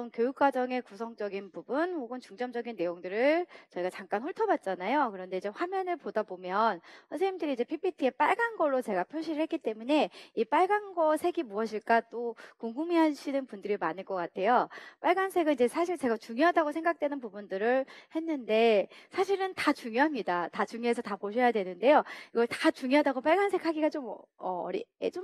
이런 교육과정의 구성적인 부분 혹은 중점적인 내용들을 저희가 잠깐 훑어봤잖아요. 그런데 이제 화면을 보다 보면 선생님들이 이제 PPT에 빨간 걸로 제가 표시를 했기 때문에 이 빨간 거 색이 무엇일까 또 궁금해하시는 분들이 많을 것 같아요. 빨간색은 이제 사실 제가 중요하다고 생각되는 부분들을 했는데 사실은 다 중요합니다. 다 중요해서 다 보셔야 되는데요. 이걸 다 중요하다고 빨간색 하기가 좀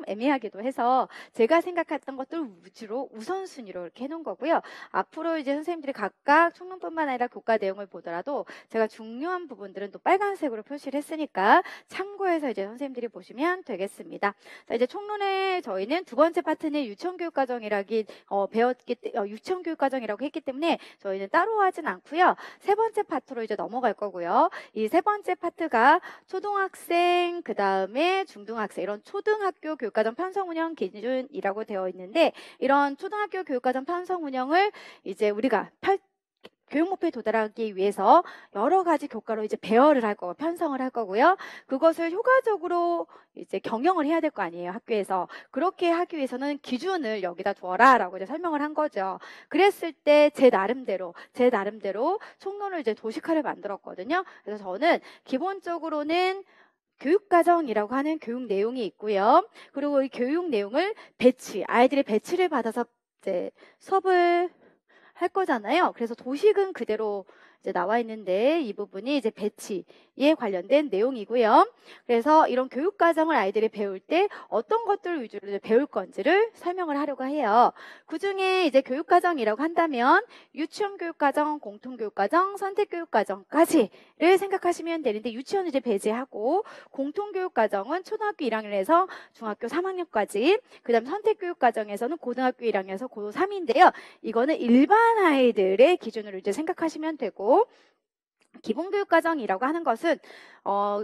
애매하기도 해서 제가 생각했던 것들 위주로 우선순위로 이렇게 해놓은 거고요. 앞으로 이제 선생님들이 각각 총론뿐만 아니라 교과 내용을 보더라도 제가 중요한 부분들은 또 빨간색으로 표시를 했으니까 참고해서 이제 선생님들이 보시면 되겠습니다. 자, 이제 총론에 저희는 두 번째 파트는 유치원교육과정이라고 했기 때문에 저희는 따로 하진 않고요. 세 번째 파트로 이제 넘어갈 거고요. 이 세 번째 파트가 초등학생, 그 다음에 중등학생, 이런 초등학교 교육과정 편성 운영 기준이라고 되어 있는데, 이런 초등학교 교육과정 편성 운영을 이제 우리가 교육 목표에 도달하기 위해서 여러 가지 교과로 이제 배열을 할 거고 편성을 할 거고요. 그것을 효과적으로 이제 경영을 해야 될 거 아니에요, 학교에서. 그렇게 하기 위해서는 기준을 여기다 두어라 라고 이제 설명을 한 거죠. 그랬을 때 제 나름대로 총론을 이제 도식화를 만들었거든요. 그래서 저는 기본적으로는 교육과정이라고 하는 교육 내용이 있고요. 그리고 이 교육 내용을 아이들이 배치를 받아서 이제 수업을 할 거잖아요. 그래서 도식은 그대로 이제 나와 있는데 이 부분이 이제 배치에 관련된 내용이고요. 그래서 이런 교육 과정을 아이들이 배울 때 어떤 것들을 위주로 이제 배울 건지를 설명을 하려고 해요. 그중에 이제 교육 과정이라고 한다면 유치원 교육 과정, 공통 교육 과정, 선택 교육 과정까지를 생각하시면 되는데 유치원을 이제 배제하고 공통 교육 과정은 초등학교 1학년에서 중학교 3학년까지, 그다음 선택 교육 과정에서는 고등학교 1학년에서 고 3인데요. 이거는 일반 아이들의 기준으로 이제 생각하시면 되고, 기본교육과정이라고 하는 것은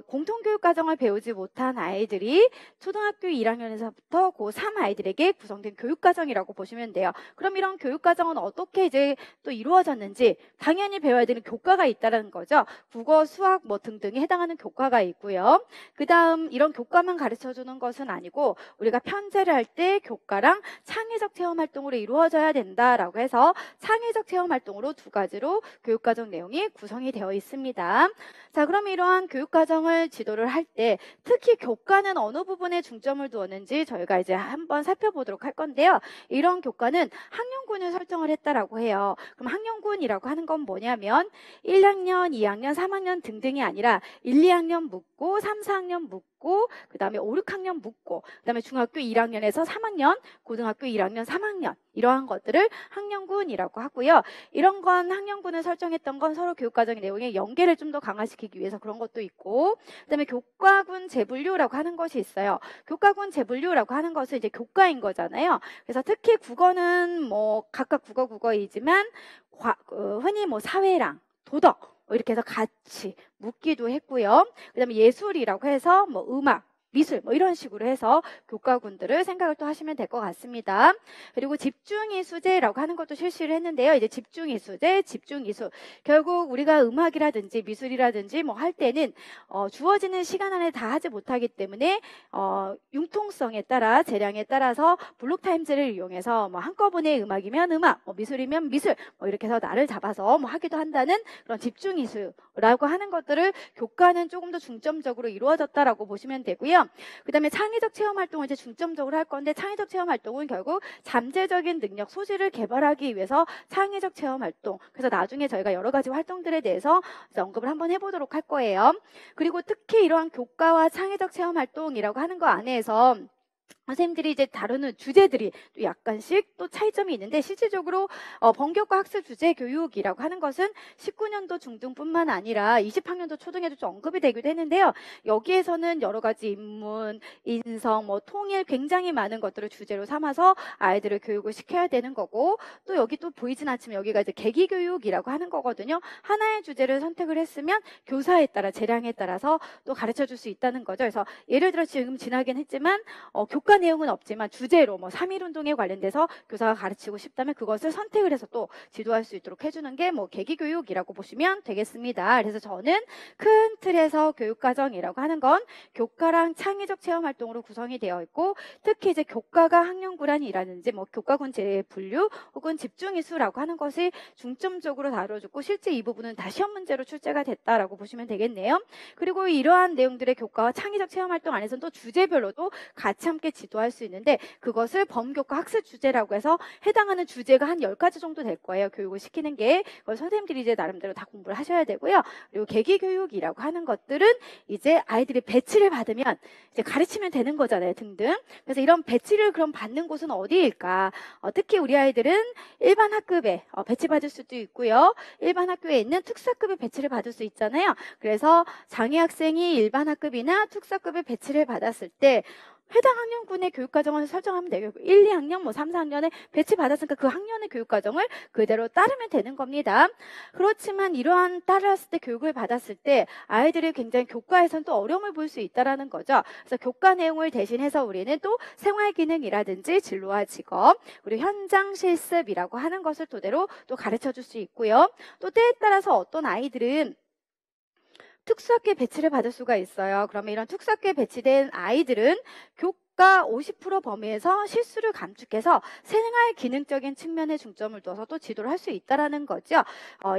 공통교육과정을 배우지 못한 아이들이 초등학교 1학년에서부터 고3 아이들에게 구성된 교육과정이라고 보시면 돼요. 그럼 이런 교육과정은 어떻게 이제 또 이루어졌는지 당연히 배워야 되는 교과가 있다는 거죠. 국어, 수학 뭐 등등에 해당하는 교과가 있고요. 그 다음 이런 교과만 가르쳐주는 것은 아니고 우리가 편제를 할 때 교과랑 창의적 체험활동으로 이루어져야 된다라고 해서 창의적 체험활동으로 두 가지로 교육과정 내용이 구성이 되어 있습니다. 자, 그럼 이러한 교육과정을 지도를 할 때 특히 교과는 어느 부분에 중점을 두었는지 저희가 이제 한번 살펴보도록 할 건데요. 이런 교과는 학년군을 설정을 했다라고 해요. 그럼 학년군이라고 하는 건 뭐냐면 1학년, 2학년, 3학년 등등이 아니라 1, 2학년 묻고 3, 4학년 묻고 그 다음에 5, 6학년 묻고 그 다음에 중학교 1학년에서 3학년, 고등학교 1학년, 3학년 이러한 것들을 학년군이라고 하고요. 이런 건 학년군을 설정했던 건 서로 교육과정의 내용의 연계를 좀 더 강화시키기 위해서 그런 것도 있고, 그다음에 교과군 재분류라고 하는 것이 있어요. 교과군 재분류라고 하는 것은 이제 교과인 거잖아요. 그래서 특히 국어는 뭐 각각 국어이지만 흔히 뭐 사회랑 도덕 이렇게 해서 같이 묶기도 했고요. 그다음에 예술이라고 해서 뭐 음악, 미술 뭐 이런 식으로 해서 교과군들을 생각을 또 하시면 될 것 같습니다. 그리고 집중이수제라고 하는 것도 실시를 했는데요. 이제 집중이수제, 집중이수. 결국 우리가 음악이라든지 미술이라든지 뭐 할 때는 주어지는 시간 안에 다 하지 못하기 때문에 융통성에 따라 재량에 따라서 블록 타임즈를 이용해서 뭐 한꺼번에 음악이면 음악, 뭐 미술이면 미술 뭐 이렇게 해서 날을 잡아서 뭐 하기도 한다는 그런 집중이수라고 하는 것들을 교과는 조금 더 중점적으로 이루어졌다라고 보시면 되고요. 그 다음에 창의적 체험 활동을 이제 중점적으로 할 건데 창의적 체험 활동은 결국 잠재적인 능력, 소질을 개발하기 위해서 창의적 체험 활동. 그래서 나중에 저희가 여러 가지 활동들에 대해서 언급을 한번 해보도록 할 거예요. 그리고 특히 이러한 교과와 창의적 체험 활동이라고 하는 거 안에서 선생님들이 이제 다루는 주제들이 또 약간씩 또 차이점이 있는데 실질적으로 본교과 학습 주제 교육이라고 하는 것은 19년도 중등뿐만 아니라 20학년도 초등에도 좀 언급이 되기도 했는데요. 여기에서는 여러 가지 인문, 인성, 뭐 통일 굉장히 많은 것들을 주제로 삼아서 아이들을 교육을 시켜야 되는 거고, 또 여기 또 보이진 않지만 여기가 이제 계기교육이라고 하는 거거든요. 하나의 주제를 선택을 했으면 교사에 따라 재량에 따라서 또 가르쳐 줄 수 있다는 거죠. 그래서 예를 들어 지금 지나긴 했지만 교과 내용은 없지만 주제로 뭐 3.1운동에 관련돼서 교사가 가르치고 싶다면 그것을 선택을 해서 또 지도할 수 있도록 해주는 게 뭐 계기교육이라고 보시면 되겠습니다. 그래서 저는 큰 틀에서 교육과정이라고 하는 건 교과랑 창의적 체험 활동으로 구성이 되어 있고, 특히 이제 교과가 학년구란이라든지 뭐 교과군 재분류 혹은 집중이수라고 하는 것이 중점적으로 다뤄주고, 실제 이 부분은 다 시험 문제로 출제가 됐다라고 보시면 되겠네요. 그리고 이러한 내용들의 교과와 창의적 체험 활동 안에서는 또 주제별로도 같이 함께 지도할 수 있는데, 그것을 범교과 학습 주제라고 해서 해당하는 주제가 한 10가지 정도 될 거예요. 교육을 시키는 게. 그걸 선생님들이 이제 나름대로 다 공부를 하셔야 되고요. 그리고 계기교육이라고 하는 것들은 이제 아이들이 배치를 받으면 이제 가르치면 되는 거잖아요, 등등. 그래서 이런 배치를 그럼 받는 곳은 어디일까? 특히 우리 아이들은 일반 학급에 배치받을 수도 있고요. 일반 학교에 있는 특수학급에 배치를 받을 수 있잖아요. 그래서 장애 학생이 일반 학급이나 특수학급에 배치를 받았을 때 해당 학년군의 교육과정을 설정하면 되고, 1, 2학년, 뭐 3, 4학년에 배치받았으니까 그 학년의 교육과정을 그대로 따르면 되는 겁니다. 그렇지만 이러한 따랐을 때, 교육을 받았을 때 아이들이 굉장히 교과에서는 또 어려움을 볼 수 있다는 거죠. 그래서 교과 내용을 대신해서 우리는 또 생활기능이라든지 진로와 직업, 그리고 현장 실습이라고 하는 것을 토대로 또 가르쳐 줄 수 있고요. 또 때에 따라서 어떤 아이들은 특수학교에 배치를 받을 수가 있어요. 그러면 이런 특수학교에 배치된 아이들은 교과 50% 범위에서 실수를 감축해서 생활 기능적인 측면에 중점을 둬서 또 지도를 할 수 있다라는 거죠.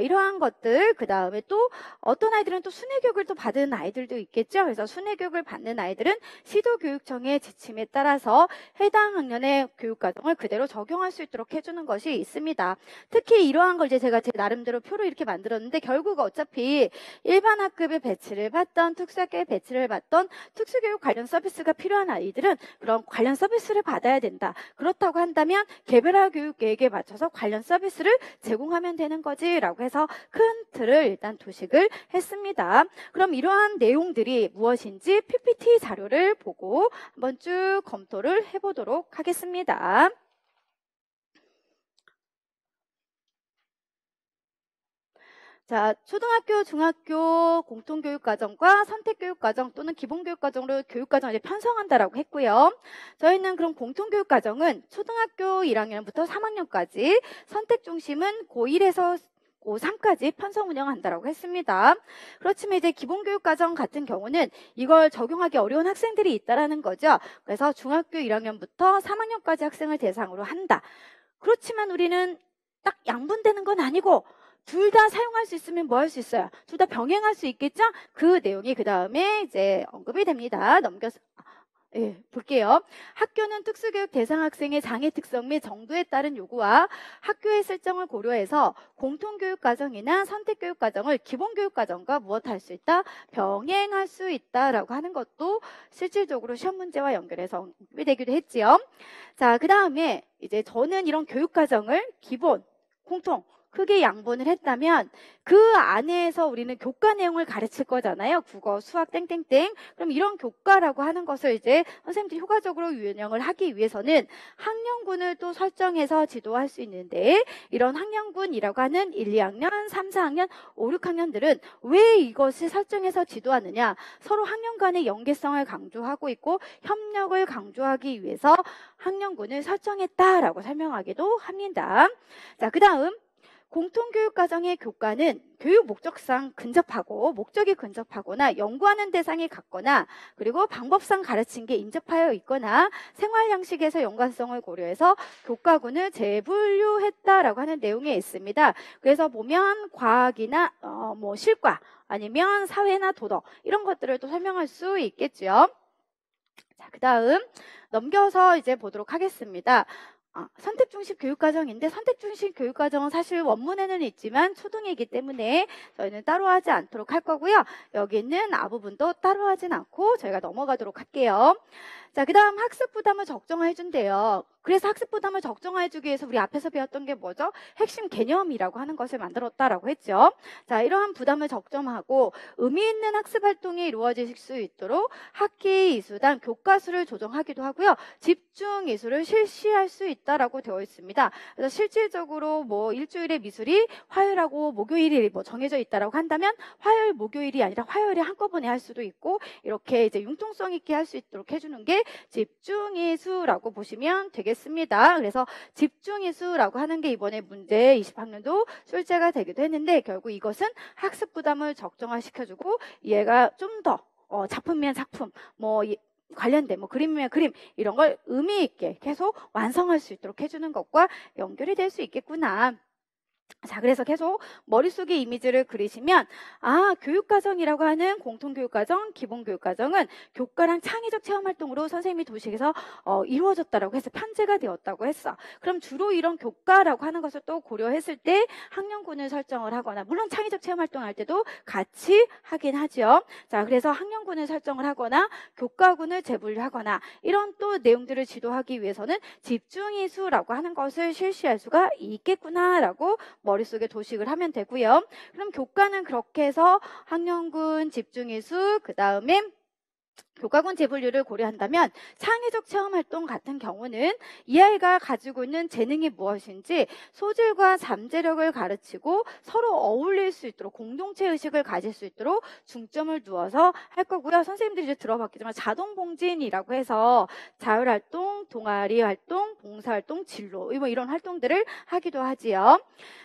이러한 것들, 그 다음에 또 어떤 아이들은 또 순회교육을 또 받은 아이들도 있겠죠. 그래서 순회교육을 받는 아이들은 시도교육청의 지침에 따라서 해당 학년의 교육과정을 그대로 적용할 수 있도록 해주는 것이 있습니다. 특히 이러한 걸 이제 제가 제 나름대로 표로 이렇게 만들었는데, 결국 어차피 일반 학급에 배치를 받던 특수학교에 배치를 받던 특수교육 관련 서비스가 필요한 아이들은 그런 관련 서비스를 받아야 된다. 그렇다고 한다면 개별화 교육 계획에 맞춰서 관련 서비스를 제공하면 되는 거지라고 해서 큰 틀을 일단 도식을 했습니다. 그럼 이러한 내용들이 무엇인지 PPT 자료를 보고 한번 쭉 검토를 해보도록 하겠습니다. 자, 초등학교, 중학교 공통교육과정과 선택교육과정 또는 기본교육과정으로 교육과정을 이제 편성한다라고 했고요. 저희는 그럼 공통교육과정은 초등학교 1학년부터 3학년까지, 선택 중심은 고1에서 고3까지 편성 운영한다라고 했습니다. 그렇지만 이제 기본교육과정 같은 경우는 이걸 적용하기 어려운 학생들이 있다라는 거죠. 그래서 중학교 1학년부터 3학년까지 학생을 대상으로 한다. 그렇지만 우리는 딱 양분되는 건 아니고 둘 다 사용할 수 있으면 뭐 할 수 있어요? 둘 다 병행할 수 있겠죠? 그 내용이 그 다음에 이제 언급이 됩니다. 넘겨서 볼게요. 학교는 특수교육 대상 학생의 장애 특성 및 정도에 따른 요구와 학교의 실정을 고려해서 공통교육과정이나 선택교육과정을 기본교육과정과 무엇할 수 있다? 병행할 수 있다라고 하는 것도 실질적으로 시험 문제와 연결해서 언급이 되기도 했지요. 자, 그 다음에 이제 저는 이런 교육과정을 기본, 공통, 크게 양분을 했다면 그 안에서 우리는 교과 내용을 가르칠 거잖아요. 국어, 수학, 땡땡땡. 그럼 이런 교과라고 하는 것을 이제 선생님들이 효과적으로 운영을 하기 위해서는 학년군을 또 설정해서 지도할 수 있는데, 이런 학년군이라고 하는 1, 2학년, 3, 4학년, 5, 6학년들은 왜 이것을 설정해서 지도하느냐? 서로 학년 간의 연계성을 강조하고 있고 협력을 강조하기 위해서 학년군을 설정했다라고 설명하기도 합니다. 자, 그 다음 공통교육과정의 교과는 교육 목적상 근접하고 목적이 근접하거나 연구하는 대상이 같거나 그리고 방법상 가르친 게 인접하여 있거나 생활 양식에서 연관성을 고려해서 교과군을 재분류했다라고 하는 내용이 있습니다. 그래서 보면 과학이나 뭐 실과 아니면 사회나 도덕 이런 것들을 또 설명할 수 있겠죠. 자, 그 다음 넘겨서 이제 보도록 하겠습니다. 선택 중심 교육과정인데, 선택 중심 교육과정은 사실 원문에는 있지만 초등이기 때문에 저희는 따로 하지 않도록 할 거고요. 여기 있는 앞부분도 따로 하진 않고 저희가 넘어가도록 할게요. 자, 그 다음 학습 부담을 적정해 준대요. 그래서 학습 부담을 적정해 주기 위해서 우리 앞에서 배웠던 게 뭐죠? 핵심 개념이라고 하는 것을 만들었다라고 했죠. 자, 이러한 부담을 적정하고 의미 있는 학습 활동이 이루어질 수 있도록 학기 이수당 교과수를 조정하기도 하고요. 집중 이수를 실시할 수 있다라고 되어 있습니다. 그래서 실질적으로 뭐 일주일에 미술이 화요일하고 목요일이 뭐 정해져 있다라고 한다면 화요일, 목요일이 아니라 화요일에 한꺼번에 할 수도 있고, 이렇게 이제 융통성 있게 할 수 있도록 해주는 게 게 집중의 수라고 보시면 되겠습니다. 그래서 집중의 수라고 하는 게 이번에 문제 20학년도 출제가 되기도 했는데 결국 이것은 학습 부담을 적정화시켜주고 얘가 좀 더 작품이면 작품, 관련된 그림이면 그림 이런 걸 의미 있게 계속 완성할 수 있도록 해주는 것과 연결이 될 수 있겠구나. 자, 그래서 계속 머릿속에 이미지를 그리시면 교육과정이라고 하는 공통교육과정, 기본교육과정은 교과랑 창의적 체험활동으로 선생님이 도식에서 이루어졌다라고 해서 편제가 되었다고 했어. 그럼 주로 이런 교과라고 하는 것을 또 고려했을 때 학년군을 설정을 하거나 물론 창의적 체험활동 할 때도 같이 하긴 하죠. 자, 그래서 학년군을 설정을 하거나 교과군을 재분류하거나 이런 또 내용들을 지도하기 위해서는 집중의 수라고 하는 것을 실시할 수가 있겠구나라고 머릿속에 도식을 하면 되고요. 그럼 교과는 그렇게 해서 학년군 집중의 수, 그 다음에 교과군 재분류를 고려한다면 창의적 체험활동 같은 경우는 이 아이가 가지고 있는 재능이 무엇인지 소질과 잠재력을 가르치고 서로 어울릴 수 있도록 공동체 의식을 가질 수 있도록 중점을 두어서 할 거고요. 선생님들이 이제 들어봤겠지만 자동봉진이라고 해서 자율활동, 동아리활동, 봉사활동, 진로 이런 활동들을 하기도 하지요.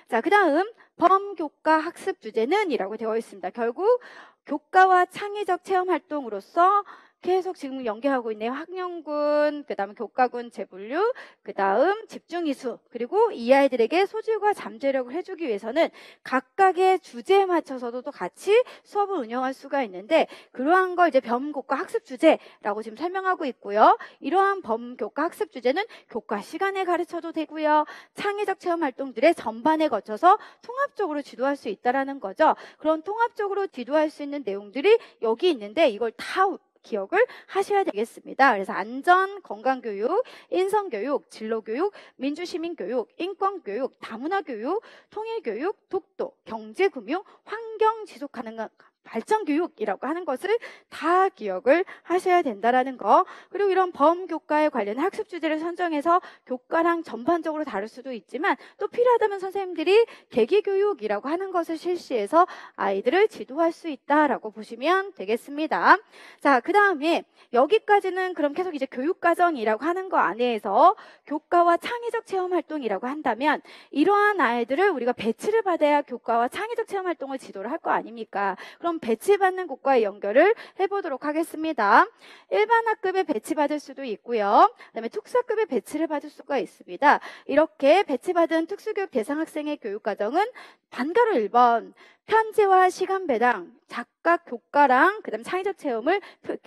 자, 그 다음 범교과 학습 주제는 이라고 되어 있습니다. 결국 교과와 창의적 체험 활동으로서 계속 지금 연계하고 있네요. 학년군, 그 다음 교과군 재분류, 그 다음 집중이수, 그리고 이 아이들에게 소질과 잠재력을 해주기 위해서는 각각의 주제에 맞춰서도 또 같이 수업을 운영할 수가 있는데 그러한 걸 이제 범교과 학습 주제라고 지금 설명하고 있고요. 이러한 범교과 학습 주제는 교과 시간에 가르쳐도 되고요. 창의적 체험 활동들의 전반에 거쳐서 통합적으로 지도할 수 있다는 거죠. 그런 통합적으로 지도할 수 있는 내용들이 여기 있는데 이걸 다 기억을 하셔야 되겠습니다. 그래서 안전, 건강교육, 인성교육, 진로교육, 민주시민교육, 인권교육, 다문화교육, 통일교육, 독도, 경제금융, 환경지속가능한 발전교육이라고 하는 것을 다 기억을 하셔야 된다는 거. 그리고 이런 범교과에 관련 학습 주제를 선정해서 교과랑 전반적으로 다룰 수도 있지만 또 필요하다면 선생님들이 계기교육이라고 하는 것을 실시해서 아이들을 지도할 수 있다라고 보시면 되겠습니다. 자, 그 다음에 여기까지는 그럼 계속 이제 교육과정이라고 하는 거 안에서 교과와 창의적 체험활동이라고 한다면 이러한 아이들을 우리가 배치를 받아야 교과와 창의적 체험활동을 지도를 할 거 아닙니까? 그럼 배치받는 곳과의 연결을 해보도록 하겠습니다. 일반 학급에 배치받을 수도 있고요. 그다음에 특수학급에 배치를 받을 수가 있습니다. 이렇게 배치받은 특수교육 대상 학생의 교육과정은 반가로 1번 편제와 시간 배당, 각각 교과랑 그다음 창의적 체험을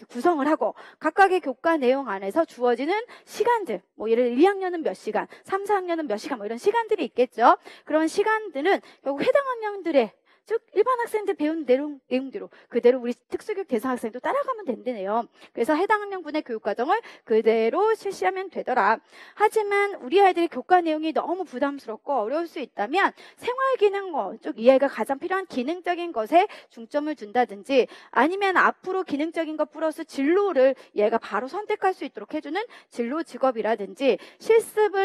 구성을 하고 각각의 교과 내용 안에서 주어지는 시간들, 예를 들어 2학년은 몇 시간, 3, 4학년은 몇 시간 이런 시간들이 있겠죠. 그런 시간들은 결국 해당 학년들의 즉 일반 학생들 배운 내용대로 그대로 우리 특수교육 대상 학생도 따라가면 된대네요. 그래서 해당 학년군의 교육과정을 그대로 실시하면 되더라. 하지만 우리 아이들이 교과 내용이 너무 부담스럽고 어려울 수 있다면 생활기능 즉 이 아이가 가장 필요한 기능적인 것에 중점을 둔다든지 아니면 앞으로 기능적인 것 플러스 진로를 얘가 바로 선택할 수 있도록 해주는 진로 직업이라든지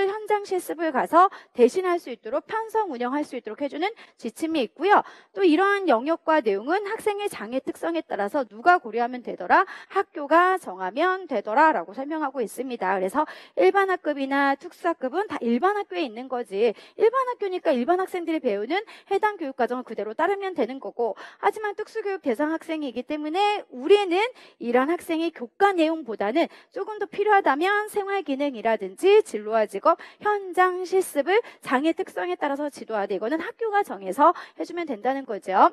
현장 실습을 가서 대신할 수 있도록 편성 운영할 수 있도록 해주는 지침이 있고요. 또 이러한 영역과 내용은 학생의 장애 특성에 따라서 누가 고려하면 되더라? 학교가 정하면 되더라 라고 설명하고 있습니다. 그래서 일반 학급이나 특수학급은 다 일반 학교에 있는 거지. 일반 학교니까 일반 학생들이 배우는 해당 교육과정을 그대로 따르면 되는 거고 하지만 특수교육 대상 학생이기 때문에 우리는 이런 학생이 교과 내용보다는 조금 더 필요하다면 생활기능이라든지 진로와 직업, 현장 실습을 장애 특성에 따라서 지도하되 이거는 학교가 정해서 해주면 된다는 거죠.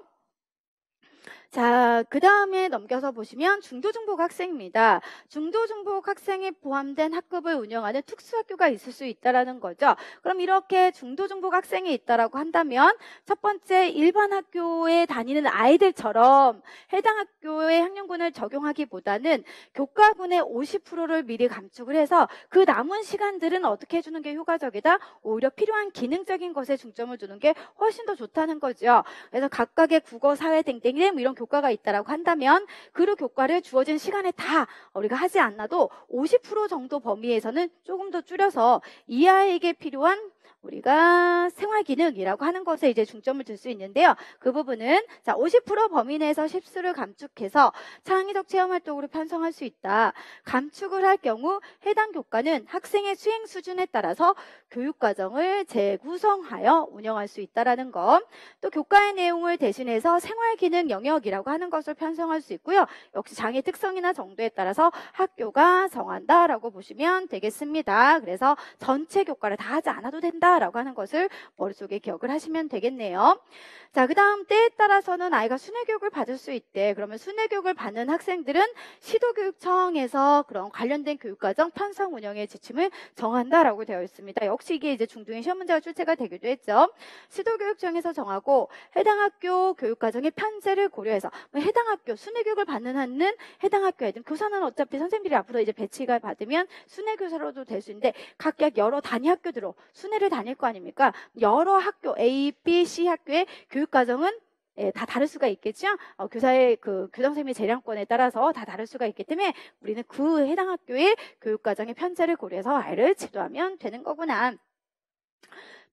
자, 그 다음에 넘겨서 보시면 중도중복 학생입니다. 중도중복 학생이 포함된 학급을 운영하는 특수학교가 있을 수 있다는 거죠. 그럼 이렇게 중도중복 학생이 있다라고 한다면 첫 번째 일반 학교에 다니는 아이들처럼 해당 학교의 학년군을 적용하기보다는 교과군의 50%를 미리 감축을 해서 그 남은 시간들은 어떻게 해주는 게 효과적이다? 오히려 필요한 기능적인 것에 중점을 두는 게 훨씬 더 좋다는 거죠. 그래서 각각의 국어, 사회 땡땡이 이런 교과가 있다라고 한다면 그 교과를 주어진 시간에 다 우리가 하지 않아도 50% 정도 범위에서는 조금 더 줄여서 이 아이에게 필요한 우리가 생활기능이라고 하는 것에 이제 중점을 둘 수 있는데요. 그 부분은 자, 50% 범위 내에서 실수를 감축해서 창의적 체험 활동으로 편성할 수 있다. 감축을 할 경우 해당 교과는 학생의 수행 수준에 따라서 교육과정을 재구성하여 운영할 수 있다라는 것. 또 교과의 내용을 대신해서 생활기능 영역이라고 하는 것을 편성할 수 있고요. 역시 장애 특성이나 정도에 따라서 학교가 정한다라고 보시면 되겠습니다. 그래서 전체 교과를 다 하지 않아도 된다라고 하는 것을 머릿속에 기억을 하시면 되겠네요. 자, 그 다음 때에 따라서는 아이가 순회교육을 받을 수 있대. 그러면 순회교육을 받는 학생들은 시도교육청에서 그런 관련된 교육과정 편성 운영의 지침을 정한다라고 되어 있습니다. 역시 이게 이제 중등의 시험 문제가 출제가 되기도 했죠. 시도교육청에서 정하고 해당 학교 교육과정의 편제를 고려해서 해당 학교 순회교육을 받는 한은 해당 학교에 든 교사는 어차피 선생님들이 앞으로 이제 배치가 받으면 순회교사로도 될 수 있는데 각각 여러 단위 학교들로 순회를 다닐 거 아닙니까? 여러 학교 A, B, C 학교의 교육과정은 다 다를 수가 있겠죠. 교사의 그 교장선생님의 재량권에 따라서 다 다를 수가 있기 때문에 우리는 그 해당 학교의 교육과정의 편제를 고려해서 아이를 지도하면 되는 거구나.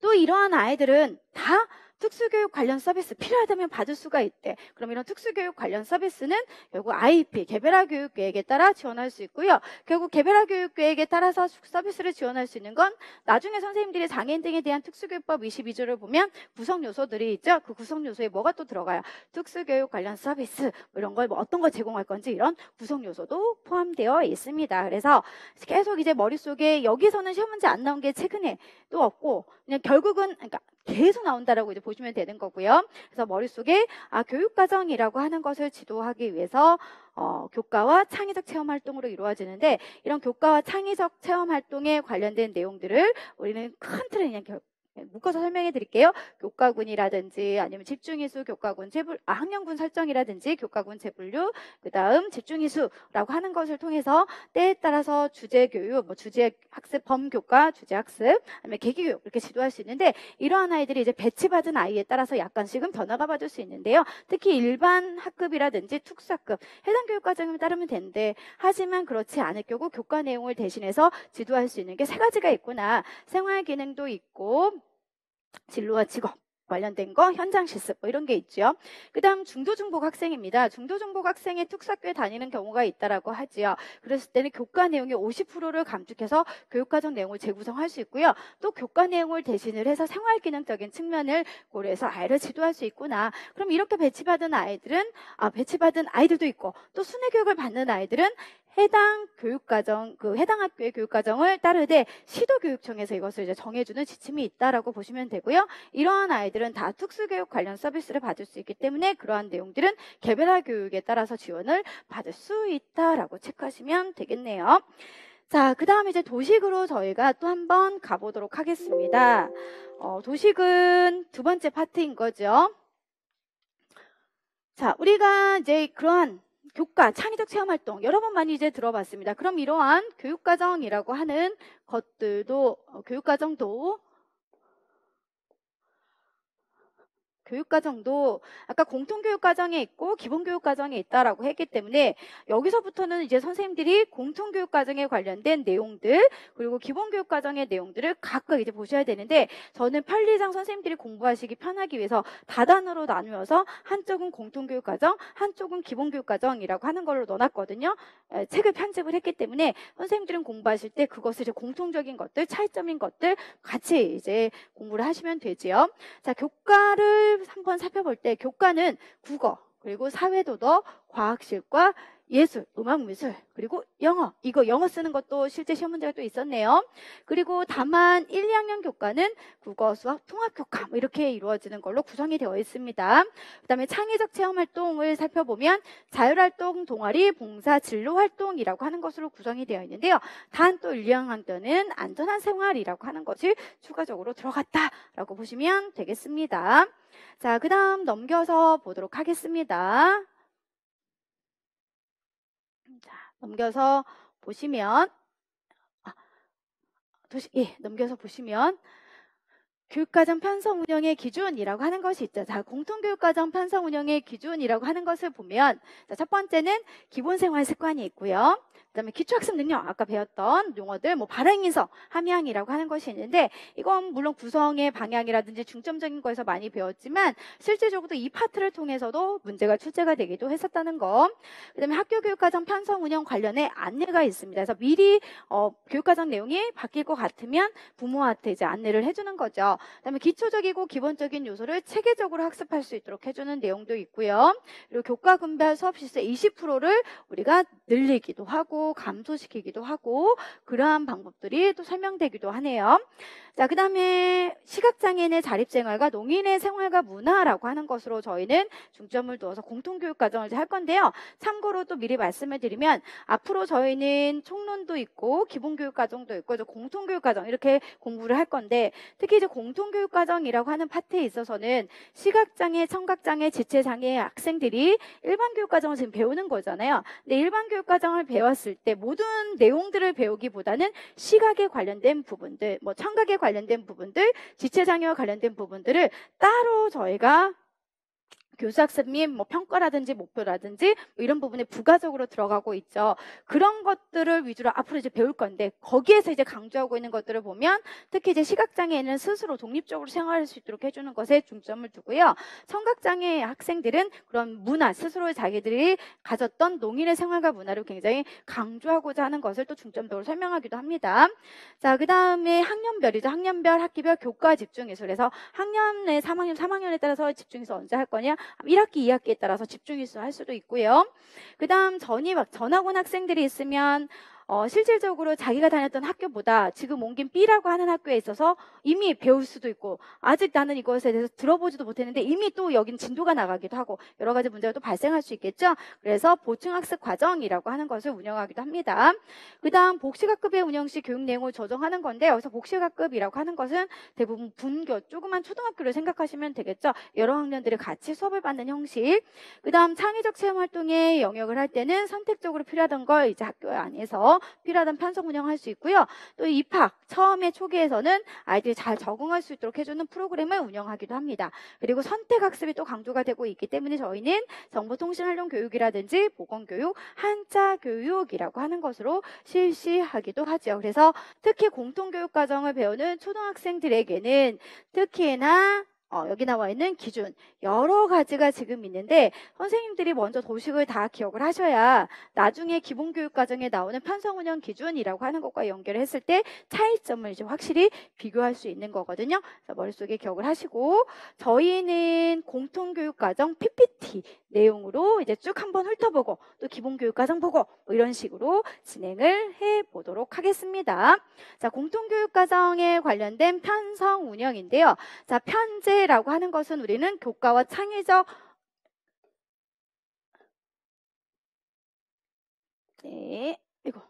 또 이러한 아이들은 다 특수교육 관련 서비스 필요하다면 받을 수가 있대. 그럼 이런 특수교육 관련 서비스는 결국 IEP, 개별화 교육 계획에 따라 지원할 수 있고요. 결국 개별화 교육 계획에 따라서 서비스를 지원할 수 있는 건 나중에 선생님들이 장애인 등에 대한 특수교육법 22조를 보면 구성 요소들이 있죠. 그 구성 요소에 뭐가 또 들어가요? 특수교육 관련 서비스, 뭐 이런 걸 뭐 어떤 걸 제공할 건지 이런 구성 요소도 포함되어 있습니다. 그래서 계속 이제 머릿속에 여기서는 시험 문제 안 나온 게 최근에 또 없고 그냥 결국은 그러니까 계속 나온다라고 이제 보시면 되는 거고요. 그래서 머릿속에 교육과정이라고 하는 것을 지도하기 위해서 교과와 창의적 체험 활동으로 이루어지는데 이런 교과와 창의적 체험 활동에 관련된 내용들을 우리는 큰 틀에 그냥 묶어서 설명해 드릴게요. 교과군이라든지 아니면 집중이수, 교과군 학년군 설정이라든지 교과군 재분류, 그 다음 집중이수라고 하는 것을 통해서 때에 따라서 주제교육, 뭐 주제학습, 범교과, 주제학습, 아니면 계기교육 이렇게 지도할 수 있는데 이러한 아이들이 이제 배치받은 아이에 따라서 약간씩은 변화가 받을 수 있는데요. 특히 일반 학급이라든지 특수학급 해당 교육과정에 따르면 되는데 하지만 그렇지 않을 경우 교과 내용을 대신해서 지도할 수 있는 게 세 가지가 있구나. 생활기능도 있고 진로와 직업 관련된 거, 현장 실습 뭐 이런 게 있죠. 그 다음 중도중복 학생입니다. 중도중복 학생이 특수학교에 다니는 경우가 있다라고 하지요. 그랬을 때는 교과 내용의 50%를 감축해서 교육과정 내용을 재구성할 수 있고요. 또 교과 내용을 대신을 해서 생활기능적인 측면을 고려해서 아이를 지도할 수 있구나. 그럼 이렇게 배치받은 아이들은 배치받은 아이들도 있고 또 순회교육을 받는 아이들은 해당 교육과정, 해당 학교의 교육과정을 따르되 시도교육청에서 이것을 이제 정해주는 지침이 있다라고 보시면 되고요. 이러한 아이들은 다 특수교육 관련 서비스를 받을 수 있기 때문에 그러한 내용들은 개별화 교육에 따라서 지원을 받을 수 있다라고 체크하시면 되겠네요. 자, 그 다음 이제 도식으로 저희가 또 한번 가보도록 하겠습니다. 도식은 두 번째 파트인 거죠. 자, 우리가 이제 그러한 교과, 창의적 체험활동 여러 번 많이 이제 들어봤습니다. 그럼 이러한 교육과정이라고 하는 것들도 교육과정도 아까 공통교육과정에 있고 기본교육과정에 있다라고 했기 때문에 여기서부터는 이제 선생님들이 공통교육과정에 관련된 내용들 그리고 기본교육과정의 내용들을 각각 이제 보셔야 되는데 저는 편리상 선생님들이 공부하시기 편하기 위해서 다단으로 나누어서 한쪽은 공통교육과정, 한쪽은 기본교육과정이라고 하는 걸로 넣어놨거든요. 책을 편집을 했기 때문에 선생님들은 공부하실 때 그것을 이제 공통적인 것들, 차이점인 것들 같이 이제 공부를 하시면 되지요. 자, 교과를 한번 살펴볼 때 교과는 국어, 그리고 사회도덕, 과학실과 예술, 음악미술, 그리고 영어. 이거 영어 쓰는 것도 실제 시험 문제가 또 있었네요. 그리고 다만 1, 2학년 교과는 국어, 수학, 통합교과 뭐 이렇게 이루어지는 걸로 구성이 되어 있습니다. 그 다음에 창의적 체험활동을 살펴보면 자율활동, 동아리, 봉사, 진로활동이라고 하는 것으로 구성이 되어 있는데요. 단 또 1, 2학년 때는 안전한 생활이라고 하는 것이 추가적으로 들어갔다라고 보시면 되겠습니다. 자, 그 다음 넘겨서 보도록 하겠습니다. 자, 넘겨서 보시면 넘겨서 보시면 교육과정 편성 운영의 기준이라고 하는 것이 있죠. 자, 공통교육과정 편성 운영의 기준이라고 하는 것을 보면 자, 첫 번째는 기본생활 습관이 있고요. 그다음에 기초학습 능력, 아까 배웠던 용어들, 뭐 발행인서, 함양이라고 하는 것이 있는데 이건 물론 구성의 방향이라든지 중점적인 거에서 많이 배웠지만 실제적으로 이 파트를 통해서도 문제가 출제가 되기도 했었다는 거. 그다음에 학교 교육과정 편성 운영 관련해 안내가 있습니다. 그래서 미리 교육과정 내용이 바뀔 것 같으면 부모한테 이제 안내를 해주는 거죠. 그다음에 기초적이고 기본적인 요소를 체계적으로 학습할 수 있도록 해주는 내용도 있고요. 그리고 교과 분별 수업 실수 20%를 우리가 늘리기도 하고 감소시키기도 하고 그러한 방법들이 또 설명되기도 하네요. 자, 그 다음에 시각장애인의 자립생활과 농인의 생활과 문화라고 하는 것으로 저희는 중점을 두어서 공통교육과정을 이제 할 건데요. 참고로 또 미리 말씀을 드리면 앞으로 저희는 총론도 있고 기본교육과정도 있고 이제 공통교육과정 이렇게 공부를 할 건데 특히 이제 공통교육과정이라고 하는 파트에 있어서는 시각장애, 청각장애, 지체장애 학생들이 일반 교육과정을 지금 배우는 거잖아요. 근데 일반 교육과정을 배웠을 때 모든 내용들을 배우기보다는 시각에 관련된 부분들, 뭐 청각에 관련된 부분들, 지체장애와 관련된 부분들을 따로 저희가 교수학습 및 뭐 평가라든지 목표라든지 뭐 이런 부분에 부가적으로 들어가고 있죠. 그런 것들을 위주로 앞으로 이제 배울 건데 거기에서 이제 강조하고 있는 것들을 보면 특히 이제 시각장애인은 스스로 독립적으로 생활할 수 있도록 해주는 것에 중점을 두고요. 청각장애 학생들은 그런 문화, 스스로 자기들이 가졌던 농인의 생활과 문화를 굉장히 강조하고자 하는 것을 또 중점적으로 설명하기도 합니다. 자, 그 다음에 학년별이죠. 학년별, 학기별, 교과 집중예술. 그래서 학년의 3학년, 3학년에 따라서 집중해서 언제 할 거냐? 1학기, 2학기에 따라서 집중일수 할 수도 있고요. 그 다음 전학원 학생들이 있으면 실질적으로 자기가 다녔던 학교보다 지금 옮긴 B라고 하는 학교에 있어서 이미 배울 수도 있고 아직 나는 이것에 대해서 들어보지도 못했는데 이미 또 여긴 진도가 나가기도 하고 여러 가지 문제가 또 발생할 수 있겠죠. 그래서 보충학습 과정이라고 하는 것을 운영하기도 합니다. 그 다음 복식학급의 운영 시 교육 내용을 조정하는 건데 여기서 복식학급이라고 하는 것은 대부분 분교, 조그만 초등학교를 생각하시면 되겠죠. 여러 학년들이 같이 수업을 받는 형식. 그 다음 창의적 체험활동의 영역을 할 때는 선택적으로 필요하던 걸 이제 학교 안에서 필요하던 편성 운영할 수 있고요. 또 입학 처음에 초기에서는 아이들이 잘 적응할 수 있도록 해주는 프로그램을 운영하기도 합니다. 그리고 선택학습이 또 강조가 되고 있기 때문에 저희는 정보통신활동교육이라든지 보건교육, 한자교육이라고 하는 것으로 실시하기도 하죠. 그래서 특히 공통교육과정을 배우는 초등학생들에게는 특히나 여기 나와 있는 기준 여러 가지가 지금 있는데 선생님들이 먼저 도식을 다 기억을 하셔야 나중에 기본교육과정에 나오는 편성운영 기준이라고 하는 것과 연결을 했을 때 차이점을 이제 확실히 비교할 수 있는 거거든요. 그래서 머릿속에 기억을 하시고 저희는 공통교육과정 PPT 내용으로 이제 쭉 한번 훑어보고 또 기본교육과정 보고 뭐 이런 식으로 진행을 해보도록 하겠습니다. 자, 공통교육과정에 관련된 편성 운영인데요. 자, 편제라고 하는 것은 우리는 교과와 창의적 이거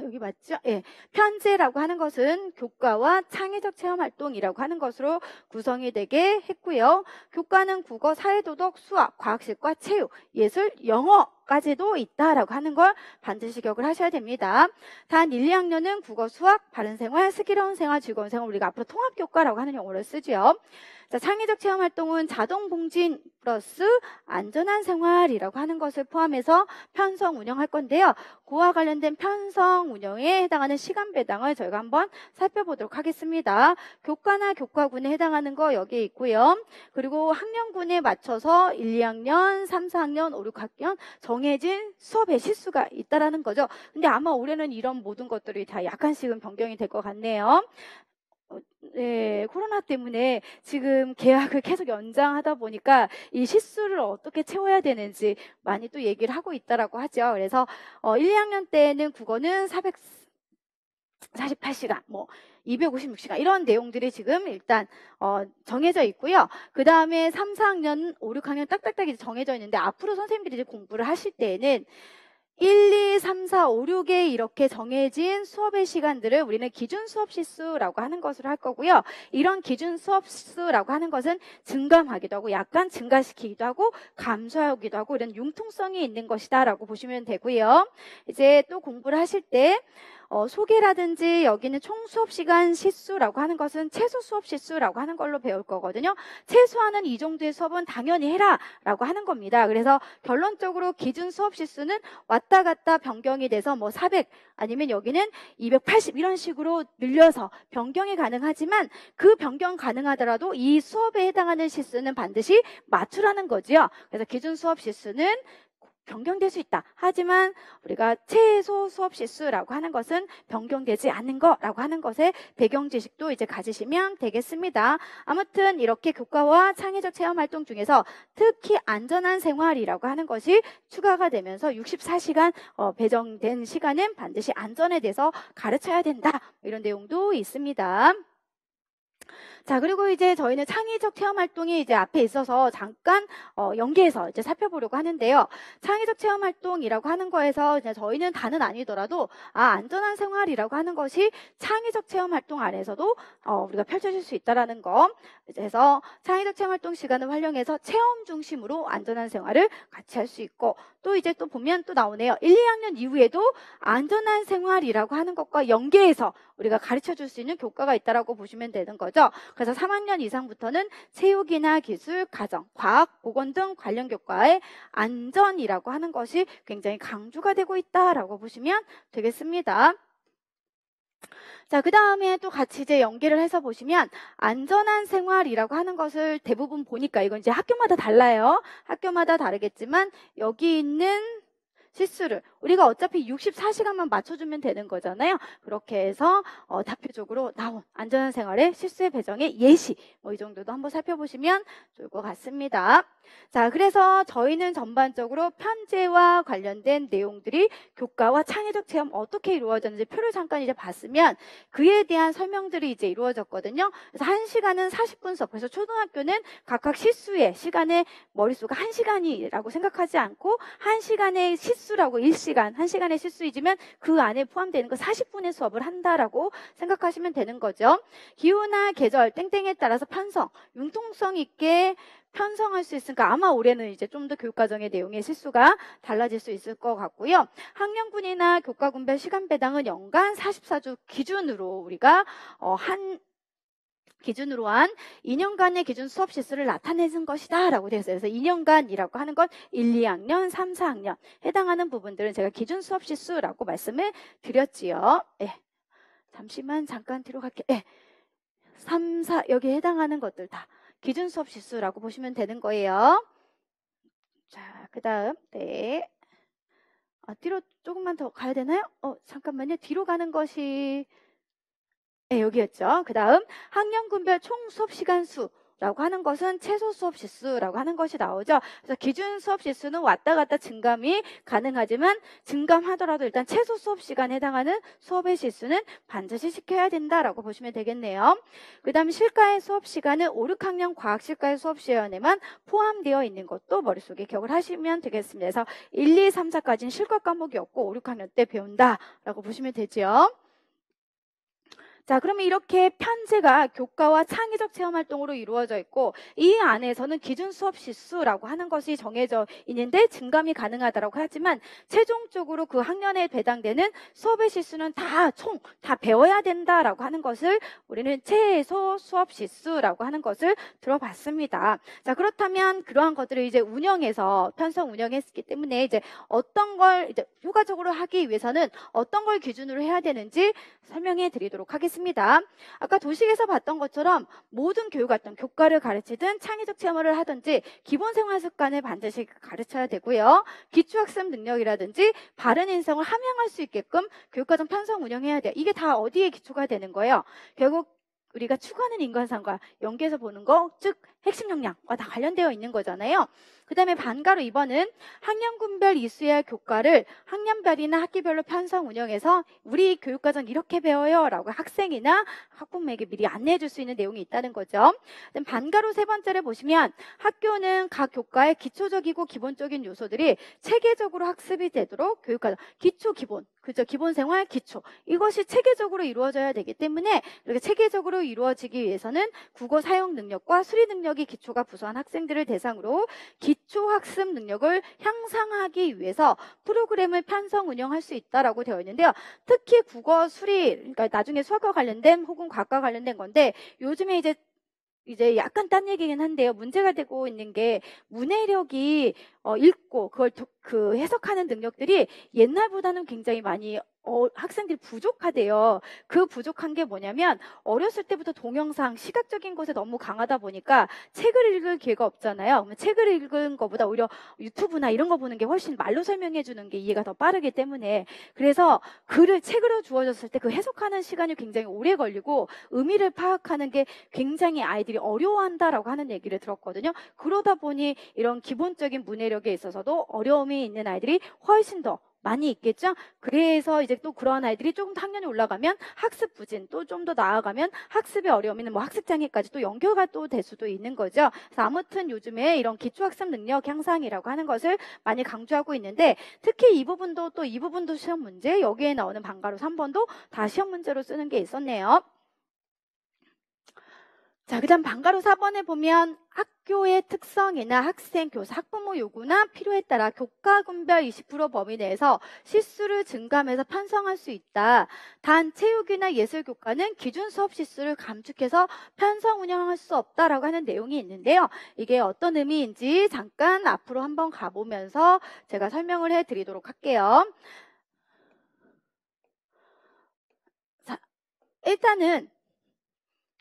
여기 맞죠? 예. 편제라고 하는 것은 교과와 창의적 체험활동이라고 하는 것으로 구성이 되게 했고요. 교과는 국어, 사회도덕, 수학, 과학실과 체육, 예술, 영어까지도 있다라고 하는 걸 반드시 기억을 하셔야 됩니다. 단 1, 2학년은 국어, 수학, 바른생활, 슬기로운 생활, 즐거운 생활 우리가 앞으로 통합교과라고 하는 용어를 쓰죠. 자, 창의적 체험활동은 자동봉진 플러스 안전한 생활이라고 하는 것을 포함해서 편성 운영할 건데요. 그와 관련된 편성 운영에 해당하는 시간 배당을 저희가 한번 살펴보도록 하겠습니다. 교과나 교과군에 해당하는 거 여기에 있고요. 그리고 학년군에 맞춰서 1, 2학년, 3, 4학년, 5, 6학년 정해진 수업의 시수가 있다라는 거죠. 근데 아마 올해는 이런 모든 것들이 다 약간씩은 변경이 될 것 같네요. 네, 코로나 때문에 지금 계약을 계속 연장하다 보니까 이 시수를 어떻게 채워야 되는지 많이 또 얘기를 하고 있다라고 하죠. 그래서 1, 2학년 때는 국어는 448시간, 뭐 256시간 이런 내용들이 지금 일단 정해져 있고요. 그 다음에 3, 4학년, 5, 6학년 딱딱딱 이제 정해져 있는데 앞으로 선생님들이 이제 공부를 하실 때에는 1, 2, 3, 4, 5, 6에 이렇게 정해진 수업의 시간들을 우리는 기준 수업 시수라고 하는 것으로 할 거고요. 이런 기준 수업 시수라고 하는 것은 증감하기도 하고 약간 증가시키기도 하고 감소하기도 하고 이런 융통성이 있는 것이다 라고 보시면 되고요. 이제 또 공부를 하실 때 소개라든지 여기는 총 수업 시간 시수라고 하는 것은 최소 수업 시수라고 하는 걸로 배울 거거든요. 최소한은 이 정도의 수업은 당연히 해라 라고 하는 겁니다. 그래서 결론적으로 기준 수업 시수는 왔다 갔다 변경이 돼서 뭐 400 아니면 여기는 280 이런 식으로 늘려서 변경이 가능하지만 그 변경 가능하더라도 이 수업에 해당하는 시수는 반드시 맞추라는 거지요. 그래서 기준 수업 시수는 변경될 수 있다. 하지만 우리가 최소 수업 시수라고 하는 것은 변경되지 않는 거라고 하는 것에 배경 지식도 이제 가지시면 되겠습니다. 아무튼 이렇게 교과와 창의적 체험 활동 중에서 특히 안전한 생활이라고 하는 것이 추가가 되면서 64시간 배정된 시간은 반드시 안전에 대해서 가르쳐야 된다. 이런 내용도 있습니다. 자, 그리고 이제 저희는 창의적 체험 활동이 이제 앞에 있어서 잠깐 연계해서 이제 살펴보려고 하는데요. 창의적 체험 활동이라고 하는 거에서 이제 저희는 다는 아니더라도 안전한 생활이라고 하는 것이 창의적 체험 활동 안에서도 우리가 펼쳐질 수 있다라는 거. 그래서 창의적 체험 활동 시간을 활용해서 체험 중심으로 안전한 생활을 같이 할 수 있고 또 이제 또 보면 또 나오네요. 1, 2학년 이후에도 안전한 생활이라고 하는 것과 연계해서 우리가 가르쳐 줄 수 있는 교과가 있다라고 보시면 되는 거죠. 그래서 3학년 이상부터는 체육이나 기술, 가정, 과학, 보건 등 관련 교과의 안전이라고 하는 것이 굉장히 강조가 되고 있다라고 보시면 되겠습니다. 자, 그 다음에 또 같이 이제 연계를 해서 보시면 안전한 생활이라고 하는 것을 대부분 보니까 이건 이제 학교마다 달라요. 학교마다 다르겠지만 여기 있는 시수를 우리가 어차피 64시간만 맞춰주면 되는 거잖아요. 그렇게 해서 다표적으로 나온 안전한 생활의 실수의 배정의 예시 이 정도도 한번 살펴보시면 좋을 것 같습니다. 자, 그래서 저희는 전반적으로 편제와 관련된 내용들이 교과와 창의적 체험 어떻게 이루어졌는지 표를 잠깐 이제 봤으면 그에 대한 설명들이 이제 이루어졌거든요. 그래서 1시간은 40분 수업. 그래서 초등학교는 각각 시수의 시간의 머릿수가 1시간이라고 생각하지 않고 1시간의 시수라고 1시간, 1시간의 시수이지만 그 안에 포함되는 거 40분의 수업을 한다라고 생각하시면 되는 거죠. 기후나 계절, 땡땡에 따라서 편성, 융통성 있게 편성할 수 있으니까 아마 올해는 이제 좀 더 교육과정의 내용의 실수가 달라질 수 있을 것 같고요. 학년군이나 교과군별 시간 배당은 연간 44주 기준으로 우리가 기준으로 한 2년간의 기준 수업 시수를 나타내는 것이다 라고 되어 있어요. 그래서 2년간이라고 하는 건 1, 2학년, 3, 4학년 해당하는 부분들은 제가 기준 수업 시수라고 말씀을 드렸지요. 잠시만 잠깐 뒤로 갈게요. 3, 4 여기에 해당하는 것들 다 기준 수업 시수라고 보시면 되는 거예요. 자, 그 다음 뒤로 조금만 더 가야 되나요? 잠깐만요. 뒤로 가는 것이 여기였죠. 그 다음 학년군별 총 수업 시간 수라고 하는 것은 최소 수업 시수라고 하는 것이 나오죠. 그래서 기준 수업 시수는 왔다 갔다 증감이 가능하지만 증감하더라도 일단 최소 수업 시간에 해당하는 수업의 시수는 반드시 시켜야 된다라고 보시면 되겠네요. 그 다음 실과의 수업 시간은 5, 6학년 과학 실과의 수업 시간에만 포함되어 있는 것도 머릿속에 기억을 하시면 되겠습니다. 그래서 1, 2, 3, 4까지는 실과 과목이 없고 5, 6학년 때 배운다라고 보시면 되죠. 자, 그러면 이렇게 편제가 교과와 창의적 체험 활동으로 이루어져 있고 이 안에서는 기준 수업 시수라고 하는 것이 정해져 있는데 증감이 가능하다고 하지만 최종적으로 그 학년에 배당되는 수업의 시수는 다 배워야 된다라고 하는 것을 우리는 최소 수업 시수라고 하는 것을 들어봤습니다. 자, 그렇다면 그러한 것들을 이제 운영해서 편성 운영했기 때문에 이제 어떤 걸 이제 효과적으로 하기 위해서는 어떤 걸 기준으로 해야 되는지 설명해 드리도록 하겠습니다. 아까 도식에서 봤던 것처럼 모든 교육활동, 교과를 가르치든 창의적 체험을 하든지 기본 생활 습관을 반드시 가르쳐야 되고요. 기초학습 능력이라든지 바른 인성을 함양할 수 있게끔 교육과정 편성 운영해야 돼요. 이게 다 어디에 기초가 되는 거예요? 결국 우리가 추구하는 인간상과 연계해서 보는 거, 즉 핵심 역량과 다 관련되어 있는 거잖아요. 그 다음에 반가로 2번은 학년군별 이수의 교과를 학년별이나 학기별로 편성 운영해서 우리 교육과정 이렇게 배워요 라고 학생이나 학부모에게 미리 안내해 줄 수 있는 내용이 있다는 거죠. 반가로 3번째를 보시면 학교는 각 교과의 기초적이고 기본적인 요소들이 체계적으로 학습이 되도록 교육과정 기초 기본 그죠? 기본 생활 기초 이것이 체계적으로 이루어져야 되기 때문에 이렇게 체계적으로 이루어지기 위해서는 국어 사용 능력과 수리 능력이 능력이 기초가 부수한 학생들을 대상으로 기초 학습 능력을 향상하기 위해서 프로그램을 편성 운영할 수 있다라고 되어 있는데요. 특히 국어, 수리, 그러니까 나중에 수학과 관련된 혹은 과학과 관련된 건데 요즘에 이제 약간 딴 얘기긴 한데요. 문제가 되고 있는 게 문해력이 읽고 그걸 그 해석하는 능력들이 옛날보다는 굉장히 많이 학생들이 부족하대요. 그 부족한 게 뭐냐면 어렸을 때부터 동영상, 시각적인 것에 너무 강하다 보니까 책을 읽을 기회가 없잖아요. 책을 읽은 것보다 오히려 유튜브나 이런 거 보는 게 훨씬 말로 설명해 주는 게 이해가 더 빠르기 때문에 그래서 책으로 주어졌을 때 그 해석하는 시간이 굉장히 오래 걸리고 의미를 파악하는 게 굉장히 아이들이 어려워한다라고 하는 얘기를 들었거든요. 그러다 보니 이런 기본적인 문해력에 있어서도 어려움이 있는 아이들이 훨씬 더 많이 있겠죠. 그래서 이제 또 그런 아이들이 조금 더 학년이 올라가면 학습 부진, 또 좀 더 나아가면 학습의 어려움이는 뭐 학습장애까지 또 연결가 또 될 수도 있는 거죠. 그래서 아무튼 요즘에 이런 기초학습 능력 향상이라고 하는 것을 많이 강조하고 있는데 특히 이 부분도 시험 문제, 여기에 나오는 방과후 3번도 다 시험 문제로 쓰는 게 있었네요. 자, 그 다음 방과후 4번에 보면 학교의 특성이나 학생, 교사, 학부모 요구나 필요에 따라 교과군별 20% 범위 내에서 시수를 증감해서 편성할 수 있다. 단 체육이나 예술교과는 기준 수업 시수를 감축해서 편성 운영할 수 없다라고 하는 내용이 있는데요. 이게 어떤 의미인지 잠깐 앞으로 한번 가보면서 제가 설명을 해드리도록 할게요. 자, 일단은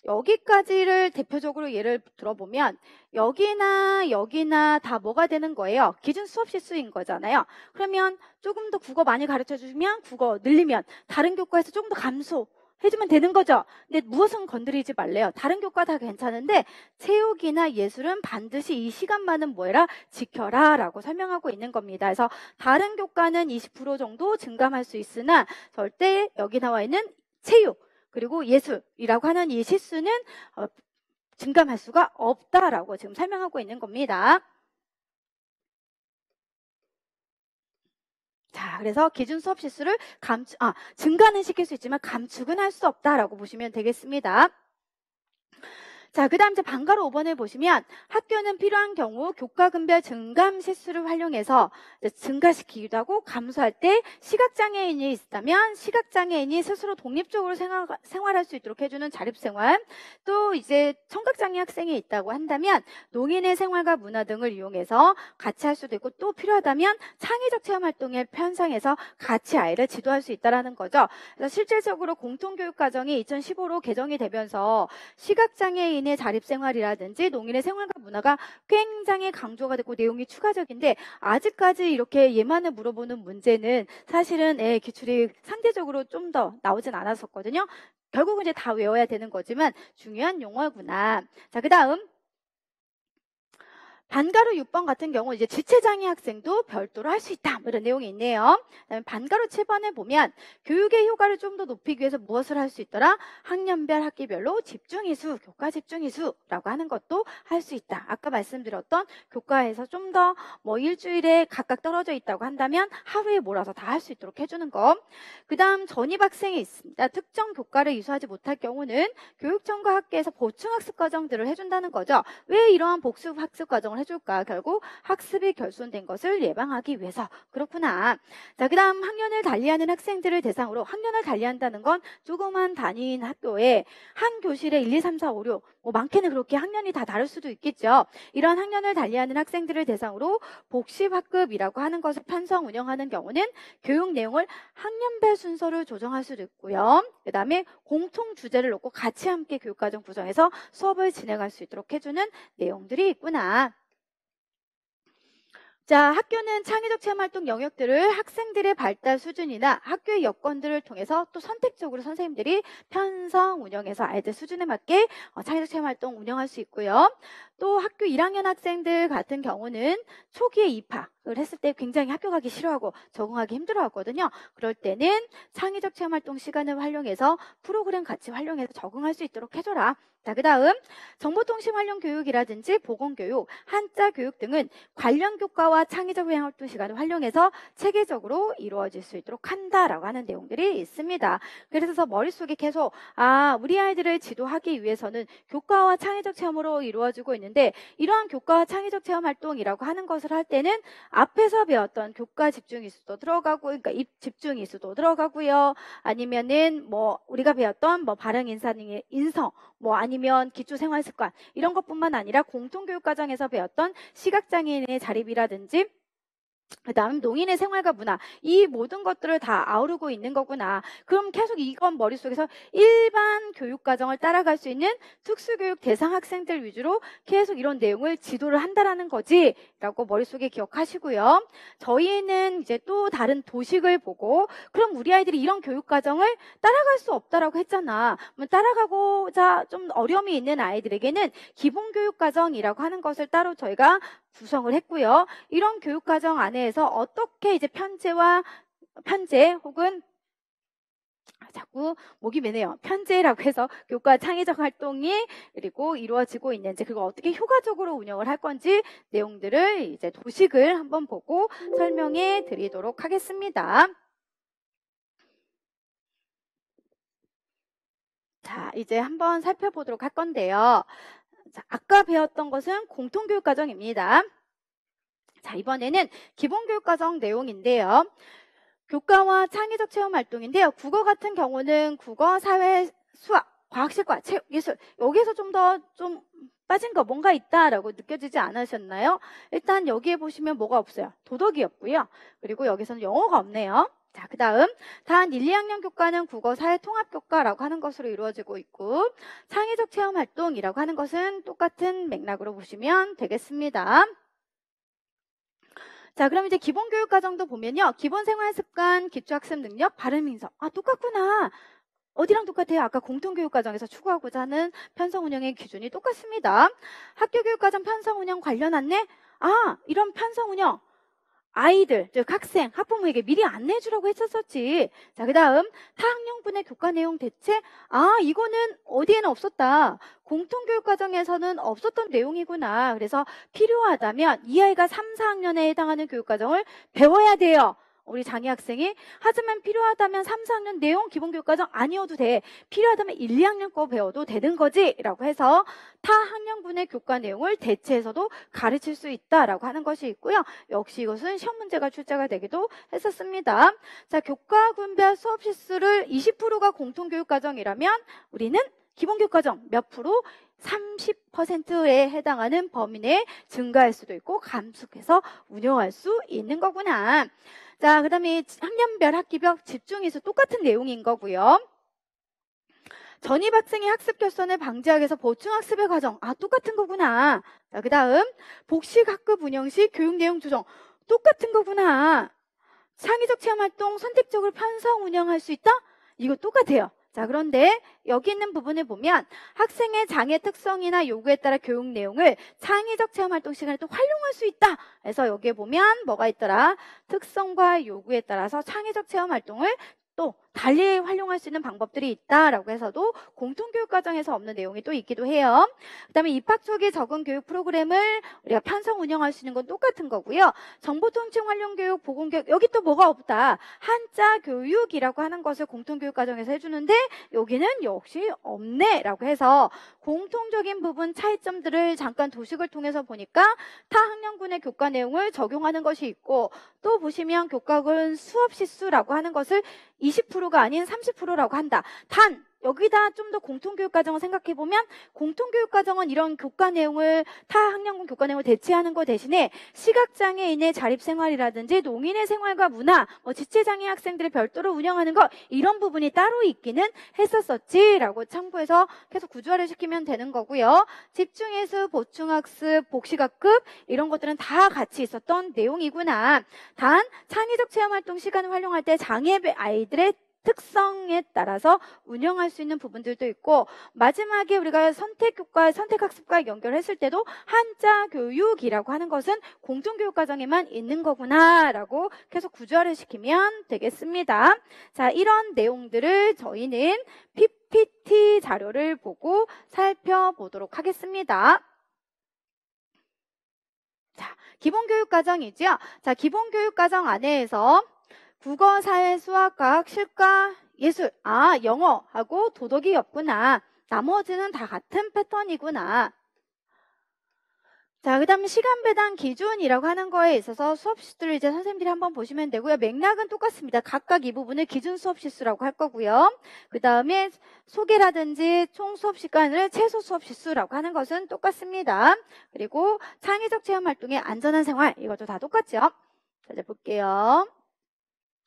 여기까지를 대표적으로 예를 들어보면 여기나 다 뭐가 되는 거예요? 기준 수업 시수인 거잖아요. 그러면 조금 더 국어 많이 가르쳐 주시면 국어 늘리면 다른 교과에서 조금 더 감소해주면 되는 거죠. 근데 무엇은 건드리지 말래요. 다른 교과 다 괜찮은데 체육이나 예술은 반드시 이 시간만은 뭐해라? 지켜라 라고 설명하고 있는 겁니다. 그래서 다른 교과는 20% 정도 증감할 수 있으나 절대 여기 나와 있는 체육 그리고 예술이라고 하는 이 시수는 증감할 수가 없다라고 지금 설명하고 있는 겁니다. 자, 그래서 기준 수업 시수를 증가는 시킬 수 있지만 감축은 할 수 없다라고 보시면 되겠습니다. 자, 그 다음 이제 방과후 5번을 보시면 학교는 필요한 경우 교과금별 증감 시수를 활용해서 증가시키기도 하고 감소할 때 시각장애인이 있다면 시각장애인이 스스로 독립적으로 생활할 수 있도록 해주는 자립생활, 또 이제 청각장애 학생이 있다고 한다면 농인의 생활과 문화 등을 이용해서 같이 할 수도 있고 또 필요하다면 창의적 체험활동에 편성해서 같이 아이를 지도할 수 있다는 거죠. 그래서 실질적으로 공통교육과정이 2015로 개정이 되면서 시각장애인 의 자립생활이라든지 농인의 생활과 문화가 굉장히 강조가 됐고 내용이 추가적인데 아직까지 이렇게 얘만을 물어보는 문제는 사실은 기출이 상대적으로 좀 더 나오진 않았었거든요. 결국은 이제 다 외워야 되는 거지만 중요한 용어구나. 자, 그 다음 방과후 6번 같은 경우 이제 지체장애 학생도 별도로 할 수 있다. 이런 내용이 있네요. 그다음에 방과후 7번에 보면 교육의 효과를 좀 더 높이기 위해서 무엇을 할 수 있더라? 학년별 학기별로 집중이수, 교과 집중이수라고 하는 것도 할 수 있다. 아까 말씀드렸던 교과에서 좀 더 뭐 일주일에 각각 떨어져 있다고 한다면 하루에 몰아서 다 할 수 있도록 해주는 거. 그 다음 전입학생이 있습니다. 특정 교과를 이수하지 못할 경우는 교육청과 학계에서 보충학습 과정들을 해준다는 거죠. 왜 이러한 복습학습 과정을 해줄까? 결국 학습이 결손된 것을 예방하기 위해서. 그렇구나. 자, 그 다음 학년을 달리하는 학생들을 대상으로 학년을 달리한다는 건 조그만 단위인 학교에 한 교실에 1, 2, 3, 4, 5, 6 뭐 많게는 그렇게 학년이 다 다를 수도 있겠죠. 이런 학년을 달리하는 학생들을 대상으로 복습학급이라고 하는 것을 편성 운영하는 경우는 교육 내용을 학년별 순서를 조정할 수도 있고요. 그 다음에 공통 주제를 놓고 같이 함께 교육과정 구성해서 수업을 진행할 수 있도록 해주는 내용들이 있구나. 자, 학교는 창의적 체험활동 영역들을 학생들의 발달 수준이나 학교의 여건들을 통해서 또 선택적으로 선생님들이 편성 운영해서 아이들 수준에 맞게 창의적 체험활동 운영할 수 있고요. 또 학교 1학년 학생들 같은 경우는 초기에 입학, 했을 때 굉장히 학교 가기 싫어하고 적응하기 힘들어하거든요. 그럴 때는 창의적 체험활동 시간을 활용해서 프로그램 같이 활용해서 적응할 수 있도록 해줘라. 자, 그 다음 정보통신 활용 교육이라든지 보건교육, 한자 교육 등은 관련 교과와 창의적 활동 시간을 활용해서 체계적으로 이루어질 수 있도록 한다라고 하는 내용들이 있습니다. 그래서 머릿속에 계속 우리 아이들을 지도하기 위해서는 교과와 창의적 체험으로 이루어지고 있는데 이러한 교과와 창의적 체험 활동이라고 하는 것을 할 때는 앞에서 배웠던 교과 집중 이수도 들어가고 그러니까 입 집중 이수도 들어가고요. 아니면은 뭐 우리가 배웠던 뭐 발행 인성 뭐 아니면 기초 생활 습관 이런 것뿐만 아니라 공통교육 과정에서 배웠던 시각장애인의 자립이라든지 그다음 농인의 생활과 문화 이 모든 것들을 다 아우르고 있는 거구나. 그럼 계속 이건 머릿속에서 일반 교육과정을 따라갈 수 있는 특수교육 대상 학생들 위주로 계속 이런 내용을 지도를 한다라는 거지 라고 머릿속에 기억하시고요. 저희는 이제 또 다른 도식을 보고 그럼 우리 아이들이 이런 교육과정을 따라갈 수 없다라고 했잖아. 따라가고자 좀 어려움이 있는 아이들에게는 기본교육과정이라고 하는 것을 따로 저희가 구성을 했고요. 이런 교육과정 안에서 어떻게 이제 편제 혹은 자꾸 목이 메네요. 편제라고 해서 교과 창의적 활동이 그리고 이루어지고 있는지 그리고 어떻게 효과적으로 운영을 할 건지 내용들을 이제 도식을 한번 보고 설명해 드리도록 하겠습니다. 자, 이제 한번 살펴보도록 할 건데요. 자, 아까 배웠던 것은 공통교육과정입니다. 자, 이번에는 기본교육과정 내용인데요. 교과와 창의적 체험 활동인데요. 국어 같은 경우는 국어, 사회, 수학, 과학실과 체육, 예술 여기에서 좀 더 빠진 거 뭔가 있다라고 느껴지지 않으셨나요? 일단 여기에 보시면 뭐가 없어요? 도덕이 없고요. 그리고 여기서는 영어가 없네요. 자, 그 다음 단 1, 2학년 교과는 국어, 사회, 통합 교과라고 하는 것으로 이루어지고 있고 창의적 체험 활동이라고 하는 것은 똑같은 맥락으로 보시면 되겠습니다. 자, 그럼 이제 기본교육과정도 보면요. 기본생활습관, 기초학습 능력, 발음인성. 똑같구나. 어디랑 똑같아요? 아까 공통교육과정에서 추구하고자 하는 편성운영의 기준이 똑같습니다. 학교교육과정 편성운영 관련 안내? 이런 편성운영. 아이들, 즉 학생, 학부모에게 미리 안내해 주라고 했었었지. 자, 그 다음 타학년분의 교과 내용 대체. 이거는 어디에는 없었다. 공통교육과정에서는 없었던 내용이구나. 그래서 필요하다면 이 아이가 3, 4학년에 해당하는 교육과정을 배워야 돼요. 우리 장애 학생이. 하지만 필요하다면 3, 4학년 내용 기본교육과정 아니어도 돼. 필요하다면 1, 2학년 거 배워도 되는 거지 라고 해서 타 학년분의 교과 내용을 대체해서도 가르칠 수 있다라고 하는 것이 있고요. 역시 이것은 시험 문제가 출제가 되기도 했었습니다. 자, 교과 분별 수업 실수를 20%가 공통교육과정이라면 우리는 기본교육과정 몇 프로? 30%에 해당하는 범위 내에 증가할 수도 있고 감축해서 운영할 수 있는 거구나. 자, 그 다음에 학년별, 학기별 집중해서 똑같은 내용인 거고요. 전입학생의 학습 결손을 방지하기 위해서 보충학습의 과정. 똑같은 거구나. 자, 그 다음 복식 학급 운영 시 교육 내용 조정. 똑같은 거구나. 창의적 체험활동 선택적으로 편성 운영할 수 있다? 이거 똑같아요. 자, 그런데 여기 있는 부분을 보면 학생의 장애 특성이나 요구에 따라 교육 내용을 창의적 체험활동 시간에 또 활용할 수 있다. 그래서 여기에 보면 뭐가 있더라? 특성과 요구에 따라서 창의적 체험활동을 또 달리 활용할 수 있는 방법들이 있다라고 해서도 공통교육과정에서 없는 내용이 또 있기도 해요. 그 다음에 입학 초기 적응 교육 프로그램을 우리가 편성 운영할 수 있는 건 똑같은 거고요. 정보통신 활용교육, 보건교육 여기 또 뭐가 없다. 한자 교육이라고 하는 것을 공통교육과정에서 해주는데 여기는 역시 없네라고 해서 공통적인 부분 차이점들을 잠깐 도식을 통해서 보니까 타 학년군의 교과 내용을 적용하는 것이 있고 또 보시면 교과군 수업 실수라고 하는 것을 20%가 아닌 30%라고 한다. 단 여기다 좀 더 공통교육과정을 생각해보면 공통교육과정은 이런 교과 내용을 타 학년군 교과 내용을 대체하는 것 대신에 시각장애인의 자립생활이라든지 농인의 생활과 문화, 지체장애 학생들을 별도로 운영하는 것 이런 부분이 따로 있기는 했었었지라고 참고해서 계속 구조화를 시키면 되는 거고요. 집중해수, 보충학습, 복식학급 이런 것들은 다 같이 있었던 내용이구나. 단 창의적 체험활동 시간을 활용할 때 장애 아이들의 특성에 따라서 운영할 수 있는 부분들도 있고, 마지막에 우리가 선택교과, 선택학습과 연결했을 때도 한자 교육이라고 하는 것은 공통교육과정에만 있는 거구나 라고 계속 구조화를 시키면 되겠습니다. 자, 이런 내용들을 저희는 PPT 자료를 보고 살펴보도록 하겠습니다. 자, 기본교육과정이죠. 자, 기본교육과정 안에서 국어, 사회, 수학, 과학, 실과, 예술, 영어하고 도덕이 없구나. 나머지는 다 같은 패턴이구나. 자, 그 다음에 시간 배당 기준이라고 하는 거에 있어서 수업 시수를 이제 선생님들이 한번 보시면 되고요. 맥락은 똑같습니다. 각각 이 부분을 기준 수업 시수라고 할 거고요. 그 다음에 소개라든지 총 수업 시간을 최소 수업 시수라고 하는 것은 똑같습니다. 그리고 창의적 체험 활동의 안전한 생활, 이것도 다 똑같죠. 자, 이제 볼게요.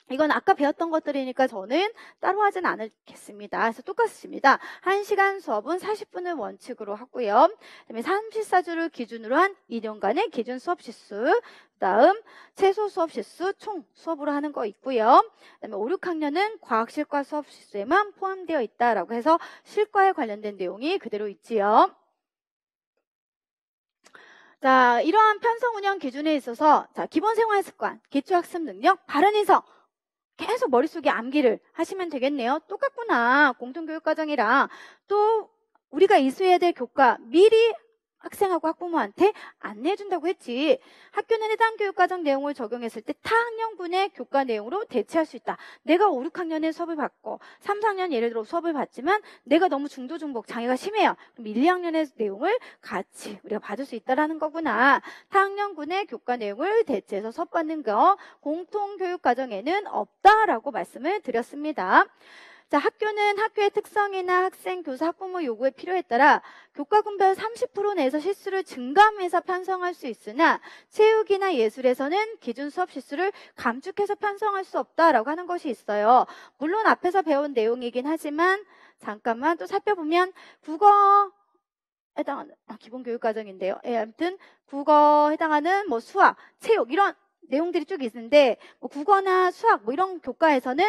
이건 아까 배웠던 것들이니까 저는 따로 하진 않겠습니다. 그래서 똑같습니다. 1시간 수업은 40분을 원칙으로 하고요. 그다음에 34주를 기준으로 한 2년간의 기준 수업 시수, 그다음 최소 수업 시수 총 수업으로 하는 거 있고요. 그다음에 5, 6학년은 과학 실과 수업 시수에만 포함되어 있다라고 해서 실과에 관련된 내용이 그대로 있지요. 자, 이러한 편성 운영 기준에 있어서 자, 기본 생활 습관, 기초 학습 능력, 바른 인성 계속 머릿속에 암기를 하시면 되겠네요. 똑같구나. 공통교육과정이랑 또 우리가 이수해야 될 교과 미리 학생하고 학부모한테 안내해준다고 했지. 학교는 해당 교육과정 내용을 적용했을 때 타학년군의 교과 내용으로 대체할 수 있다. 내가 5, 6학년에 수업을 받고 3, 4학년 예를 들어 수업을 받지만 내가 너무 중도 중복 장애가 심해요. 그럼 1, 2학년의 내용을 같이 우리가 받을 수 있다라는 거구나. 타학년군의 교과 내용을 대체해서 수업 받는 거 공통교육과정에는 없다라고 말씀을 드렸습니다. 자, 학교는 학교의 특성이나 학생, 교사, 학부모 요구에 필요에 따라 교과군별 30% 내에서 실수를 증감해서 편성할 수 있으나 체육이나 예술에서는 기준 수업 실수를 감축해서 편성할 수 없다라고 하는 것이 있어요. 물론 앞에서 배운 내용이긴 하지만 잠깐만 또 살펴보면 국어 해당하는 기본교육과정인데요. 아무튼 국어 해당하는 뭐 수학, 체육 이런 내용들이 쭉 있는데 뭐 국어나 수학 뭐 이런 교과에서는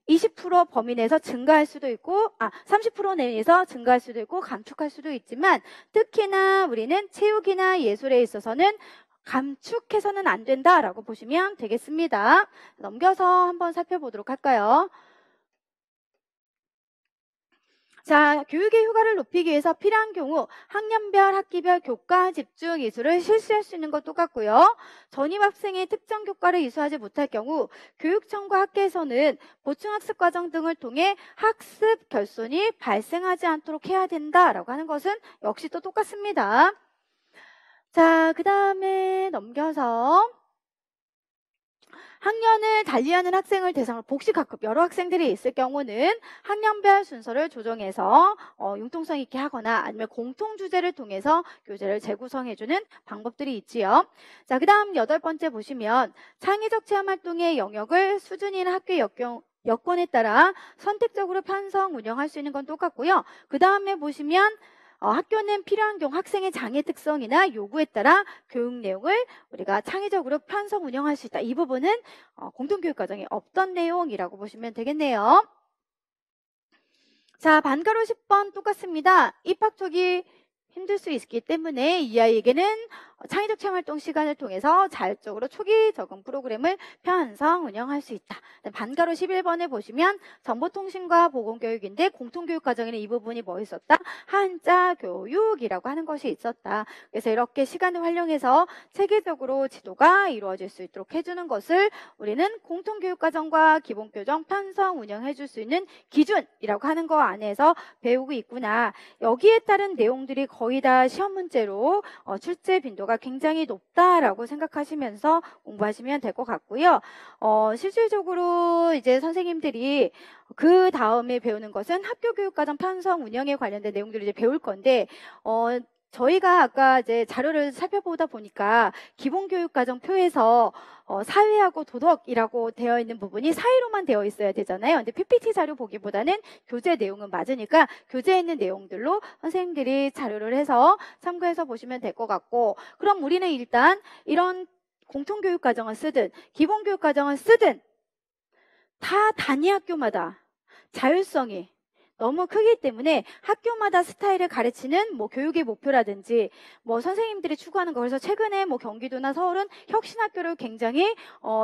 20% 범위 내에서 증가할 수도 있고 30% 내에서 증가할 수도 있고 감축할 수도 있지만 특히나 우리는 체육이나 예술에 있어서는 감축해서는 안 된다라고 보시면 되겠습니다. 넘겨서 한번 살펴보도록 할까요? 자, 교육의 효과를 높이기 위해서 필요한 경우 학년별, 학기별 교과 집중 이수를 실시할 수 있는 것 똑같고요. 전입 학생이 특정 교과를 이수하지 못할 경우 교육청과 학계에서는 보충학습 과정 등을 통해 학습 결손이 발생하지 않도록 해야 된다라고 하는 것은 역시 또 똑같습니다. 자, 그 다음에 넘겨서 학년을 달리하는 학생을 대상으로 복식학급 여러 학생들이 있을 경우는 학년별 순서를 조정해서 융통성 있게 하거나 아니면 공통주제를 통해서 교재를 재구성해주는 방법들이 있지요. 자, 그 다음 8번째 보시면 창의적 체험활동의 영역을 수준이나 학교의 여건에 따라 선택적으로 편성 운영할 수 있는 건 똑같고요. 그 다음에 보시면 학교는 필요한 경우 학생의 장애 특성이나 요구에 따라 교육 내용을 우리가 창의적으로 편성 운영할 수 있다. 이 부분은 공통교육과정에 없던 내용이라고 보시면 되겠네요. 자, 반가로 10번 똑같습니다. 입학 초기 힘들 수 있기 때문에 이 아이에게는 창의적 체험활동 시간을 통해서 자율적으로 초기 적응 프로그램을 편성 운영할 수 있다. 반가로 11번에 보시면 정보통신과 보건교육인데 공통교육과정에는 이 부분이 뭐 있었다? 한자 교육이라고 하는 것이 있었다. 그래서 이렇게 시간을 활용해서 체계적으로 지도가 이루어질 수 있도록 해주는 것을 우리는 공통교육과정과 기본교정 편성 운영해 줄 수 있는 기준이라고 하는 거 안에서 배우고 있구나. 여기에 따른 내용들이 거의 다 시험 문제로 출제 빈도가 굉장히 높다라고 생각하시면서 공부하시면 될 것 같고요. 실질적으로 이제 선생님들이 그 다음에 배우는 것은 학교교육과정 편성 운영에 관련된 내용들을 이제 배울 건데, 저희가 아까 이제 자료를 살펴보다 보니까 기본교육과정 표에서 사회하고 도덕이라고 되어 있는 부분이 사이로만 되어 있어야 되잖아요. 근데 PPT 자료 보기보다는 교재 내용은 맞으니까 교재에 있는 내용들로 선생님들이 자료를 해서 참고해서 보시면 될 것 같고, 그럼 우리는 일단 이런 공통교육과정을 쓰든 기본교육과정을 쓰든 다 단위 학교마다 자율성이 너무 크기 때문에 학교마다 스타일을 가르치는 뭐 교육의 목표라든지 뭐 선생님들이 추구하는 거, 그래서 최근에 뭐 경기도나 서울은 혁신학교를 굉장히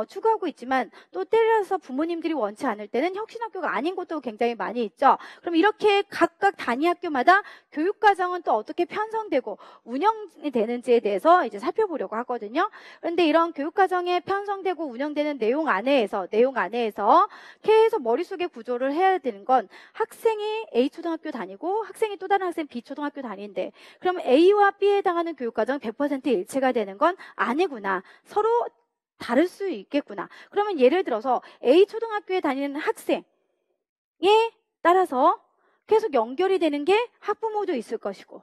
추구하고 있지만 또 때려서 부모님들이 원치 않을 때는 혁신학교가 아닌 곳도 굉장히 많이 있죠. 그럼 이렇게 각각 단위 학교마다 교육과정은 또 어떻게 편성되고 운영이 되는지에 대해서 이제 살펴보려고 하거든요. 그런데 이런 교육과정에 편성되고 운영되는 내용 안에서 계속 머릿속에 구조를 해야 되는 건 학생이 A초등학교 다니고 학생이 또 다른 학생 B초등학교 다니는데 그럼 A와 B에 해당하는 교육과정 100% 일치가 되는 건 아니구나. 서로 다를 수 있겠구나. 그러면 예를 들어서 A초등학교에 다니는 학생에 따라서 계속 연결이 되는 게 학부모도 있을 것이고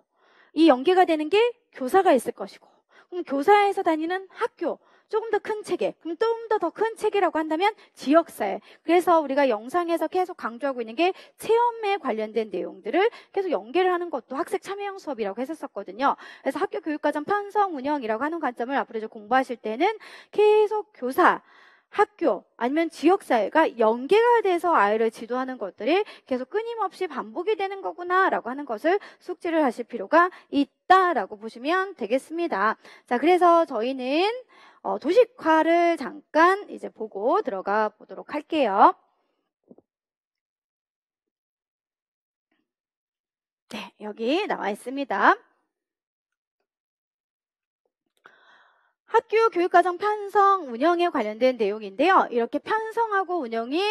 이 연계가 되는 게 교사가 있을 것이고 그럼 교사에서 다니는 학교 조금 더 큰 체계, 그럼 좀 더 큰 체계라고 한다면 지역사회. 그래서 우리가 영상에서 계속 강조하고 있는 게 체험에 관련된 내용들을 계속 연계를 하는 것도 학생 참여형 수업이라고 했었거든요. 그래서 학교 교육과정 편성 운영이라고 하는 관점을 앞으로 이제 공부하실 때는 계속 교사, 학교 아니면 지역사회가 연계가 돼서 아이를 지도하는 것들이 계속 끊임없이 반복이 되는 거구나 라고 하는 것을 숙지를 하실 필요가 있다라고 보시면 되겠습니다. 자, 그래서 저희는 도식화를 잠깐 이제 보고 들어가 보도록 할게요. 네, 여기 나와 있습니다. 학교 교육과정 편성 운영에 관련된 내용인데요. 이렇게 편성하고 운영이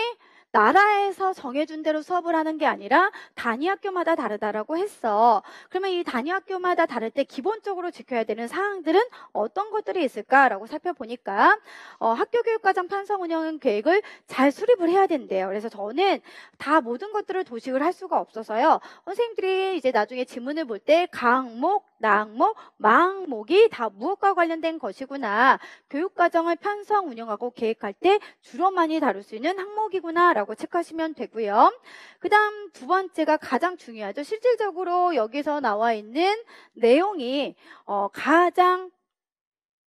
나라에서 정해준 대로 수업을 하는 게 아니라 단위 학교마다 다르다라고 했어. 그러면 이 단위 학교마다 다를 때 기본적으로 지켜야 되는 사항들은 어떤 것들이 있을까라고 살펴보니까 학교 교육과정 편성 운영 계획을 잘 수립을 해야 된대요. 그래서 저는 다 모든 것들을 도식을 할 수가 없어서요. 선생님들이 이제 나중에 지문을 볼 때 강목, 낙목, 망목이 다 무엇과 관련된 것이구나. 교육과정을 편성 운영하고 계획할 때 주로 많이 다룰 수 있는 항목이구나 라고 체크하시면 되고요. 그 다음 두 번째가 가장 중요하죠. 실질적으로 여기서 나와 있는 내용이 가장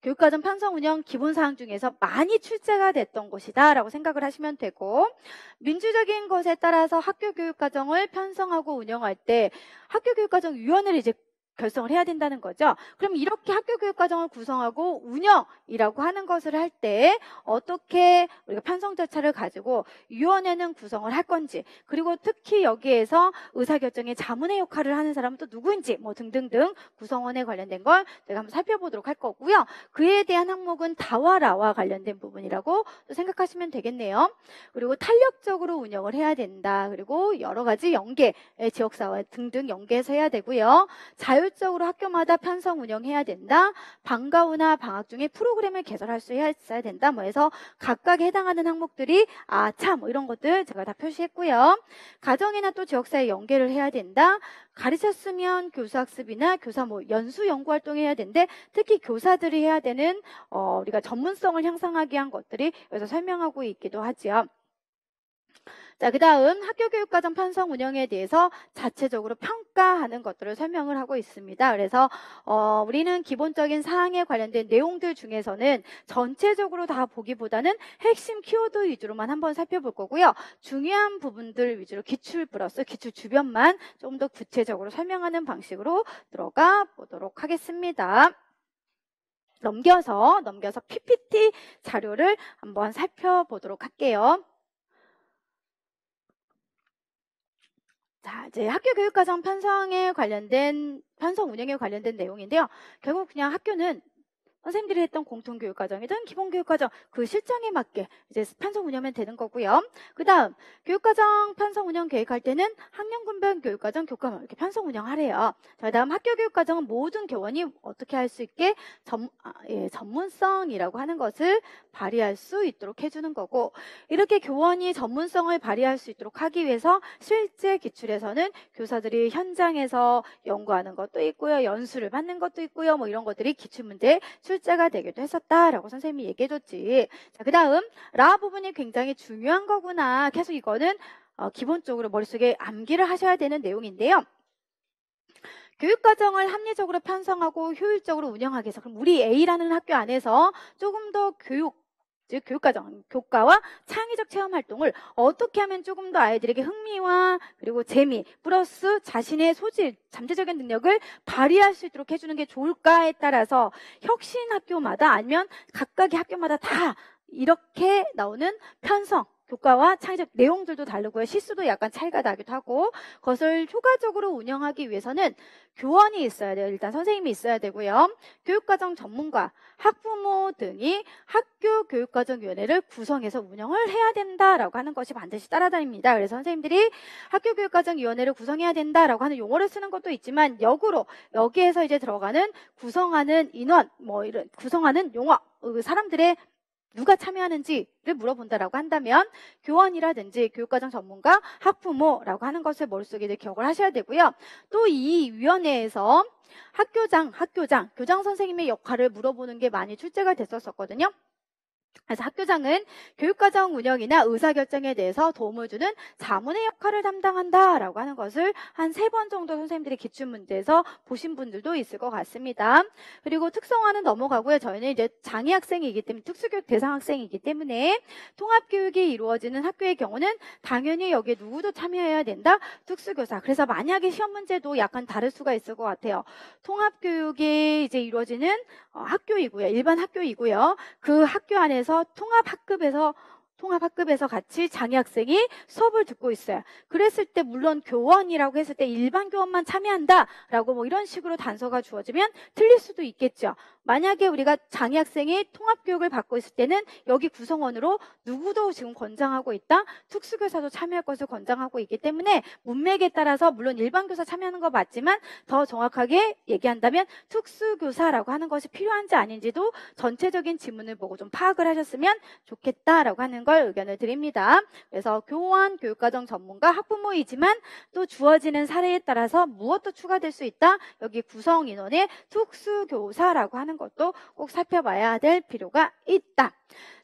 교육과정 편성 운영 기본사항 중에서 많이 출제가 됐던 것이다 라고 생각을 하시면 되고, 민주적인 것에 따라서 학교 교육과정을 편성하고 운영할 때 학교교육과정위원회를 이제 결성을 해야 된다는 거죠. 그럼 이렇게 학교 교육과정을 구성하고 운영이라고 하는 것을 할 때 어떻게 우리가 편성 절차를 가지고 위원회는 구성을 할 건지, 그리고 특히 여기에서 의사결정의 자문의 역할을 하는 사람은 또 누구인지 뭐 등등등 구성원에 관련된 걸 제가 한번 살펴보도록 할 거고요. 그에 대한 항목은 다와라와 관련된 부분이라고 또 생각하시면 되겠네요. 그리고 탄력적으로 운영을 해야 된다. 그리고 여러 가지 연계, 지역사회 등등 연계해서 해야 되고요. 자율적으로 학교마다 편성 운영해야 된다. 방과 후나 방학 중에 프로그램을 개설할 수 있어야 된다. 뭐 해서 각각 해당하는 항목들이 뭐 이런 것들 제가 다 표시했고요. 가정이나 또 지역사회 연계를 해야 된다. 가르쳤으면 교수학습이나 교사 뭐 연수 연구 활동해야 되는데 특히 교사들이 해야 되는 우리가 전문성을 향상하기 위한 것들이 여기서 설명하고 있기도 하죠. 자, 그 다음 학교 교육과정 편성 운영에 대해서 자체적으로 평가하는 것들을 설명을 하고 있습니다. 그래서 우리는 기본적인 사항에 관련된 내용들 중에서는 전체적으로 다 보기보다는 핵심 키워드 위주로만 한번 살펴볼 거고요. 중요한 부분들 위주로 기출 플러스 기출 주변만 좀 더 구체적으로 설명하는 방식으로 들어가 보도록 하겠습니다. 넘겨서 PPT 자료를 한번 살펴보도록 할게요. 자, 이제 학교 교육과정 편성 운영에 관련된 내용인데요. 결국 그냥 학교는 선생님들이 했던 공통교육과정이든 기본교육과정 그 실정에 맞게 이제 편성 운영하면 되는 거고요. 그 다음 교육과정 편성 운영 계획할 때는 학년군별 교육과정 교과목 이렇게 편성 운영하래요. 자, 그 다음 학교 교육과정은 모든 교원이 어떻게 할 수 있게 전문성이라고 하는 것을 발휘할 수 있도록 해주는 거고, 이렇게 교원이 전문성을 발휘할 수 있도록 하기 위해서 실제 기출에서는 교사들이 현장에서 연구하는 것도 있고요. 연수를 받는 것도 있고요. 뭐 이런 것들이 기출문제에 출제가 되기도 했었다라고 선생님이 얘기해줬지. 자, 그 다음 라 부분이 굉장히 중요한 거구나. 계속 이거는 기본적으로 머릿속에 암기를 하셔야 되는 내용인데요. 교육과정을 합리적으로 편성하고 효율적으로 운영하기 위해서 그럼 우리 A라는 학교 안에서 조금 더 즉 교육과정, 교과와 창의적 체험 활동을 어떻게 하면 조금 더 아이들에게 흥미와 그리고 재미 플러스 자신의 소질, 잠재적인 능력을 발휘할 수 있도록 해주는 게 좋을까에 따라서 혁신 학교마다 아니면 각각의 학교마다 다 이렇게 나오는 편성, 교과와 창의적 내용들도 다르고요. 시수도 약간 차이가 나기도 하고 그것을 효과적으로 운영하기 위해서는 교원이 있어야 돼요. 일단 선생님이 있어야 되고요. 교육과정 전문가, 학부모 등이 학교 교육과정위원회를 구성해서 운영을 해야 된다라고 하는 것이 반드시 따라다닙니다. 그래서 선생님들이 학교 교육과정위원회를 구성해야 된다라고 하는 용어를 쓰는 것도 있지만 역으로 여기에서 이제 들어가는 구성하는 인원, 뭐 이런 구성하는 용어, 사람들의 누가 참여하는지를 물어본다라고 한다면 교원이라든지 교육과정 전문가, 학부모라고 하는 것을 머릿속에 이제 기억을 하셔야 되고요. 또 이 위원회에서 학교장, 교장 선생님의 역할을 물어보는 게 많이 출제가 됐었거든요. 그래서 학교장은 교육과정 운영이나 의사결정에 대해서 도움을 주는 자문의 역할을 담당한다라고 하는 것을 한 3번 정도 선생님들이 기출문제에서 보신 분들도 있을 것 같습니다. 그리고 특성화는 넘어가고요. 저희는 이제 장애 학생이기 때문에 특수교육 대상 학생이기 때문에 통합교육이 이루어지는 학교의 경우는 당연히 여기에 누구도 참여해야 된다. 특수교사. 그래서 만약에 시험 문제도 약간 다를 수가 있을 것 같아요. 통합교육이 이제 이루어지는 학교이고요. 일반 학교이고요. 그 학교 안에서 통합학급에서 같이 장애 학생이 수업을 듣고 있어요. 그랬을 때 물론 교원이라고 했을 때 일반 교원만 참여한다라고 뭐 이런 식으로 단서가 주어지면 틀릴 수도 있겠죠. 만약에 우리가 장애 학생이 통합교육을 받고 있을 때는 여기 구성원으로 누구도 지금 권장하고 있다. 특수교사도 참여할 것을 권장하고 있기 때문에 문맥에 따라서 물론 일반 교사 참여하는 거 맞지만 더 정확하게 얘기한다면 특수교사라고 하는 것이 필요한지 아닌지도 전체적인 지문을 보고 좀 파악을 하셨으면 좋겠다라고 하는 걸 의견을 드립니다. 그래서 교원, 교육과정 전문가, 학부모이지만 또 주어지는 사례에 따라서 무엇도 추가될 수 있다. 여기 구성 인원의 특수교사라고 하는 것도 꼭 살펴봐야 될 필요가 있다.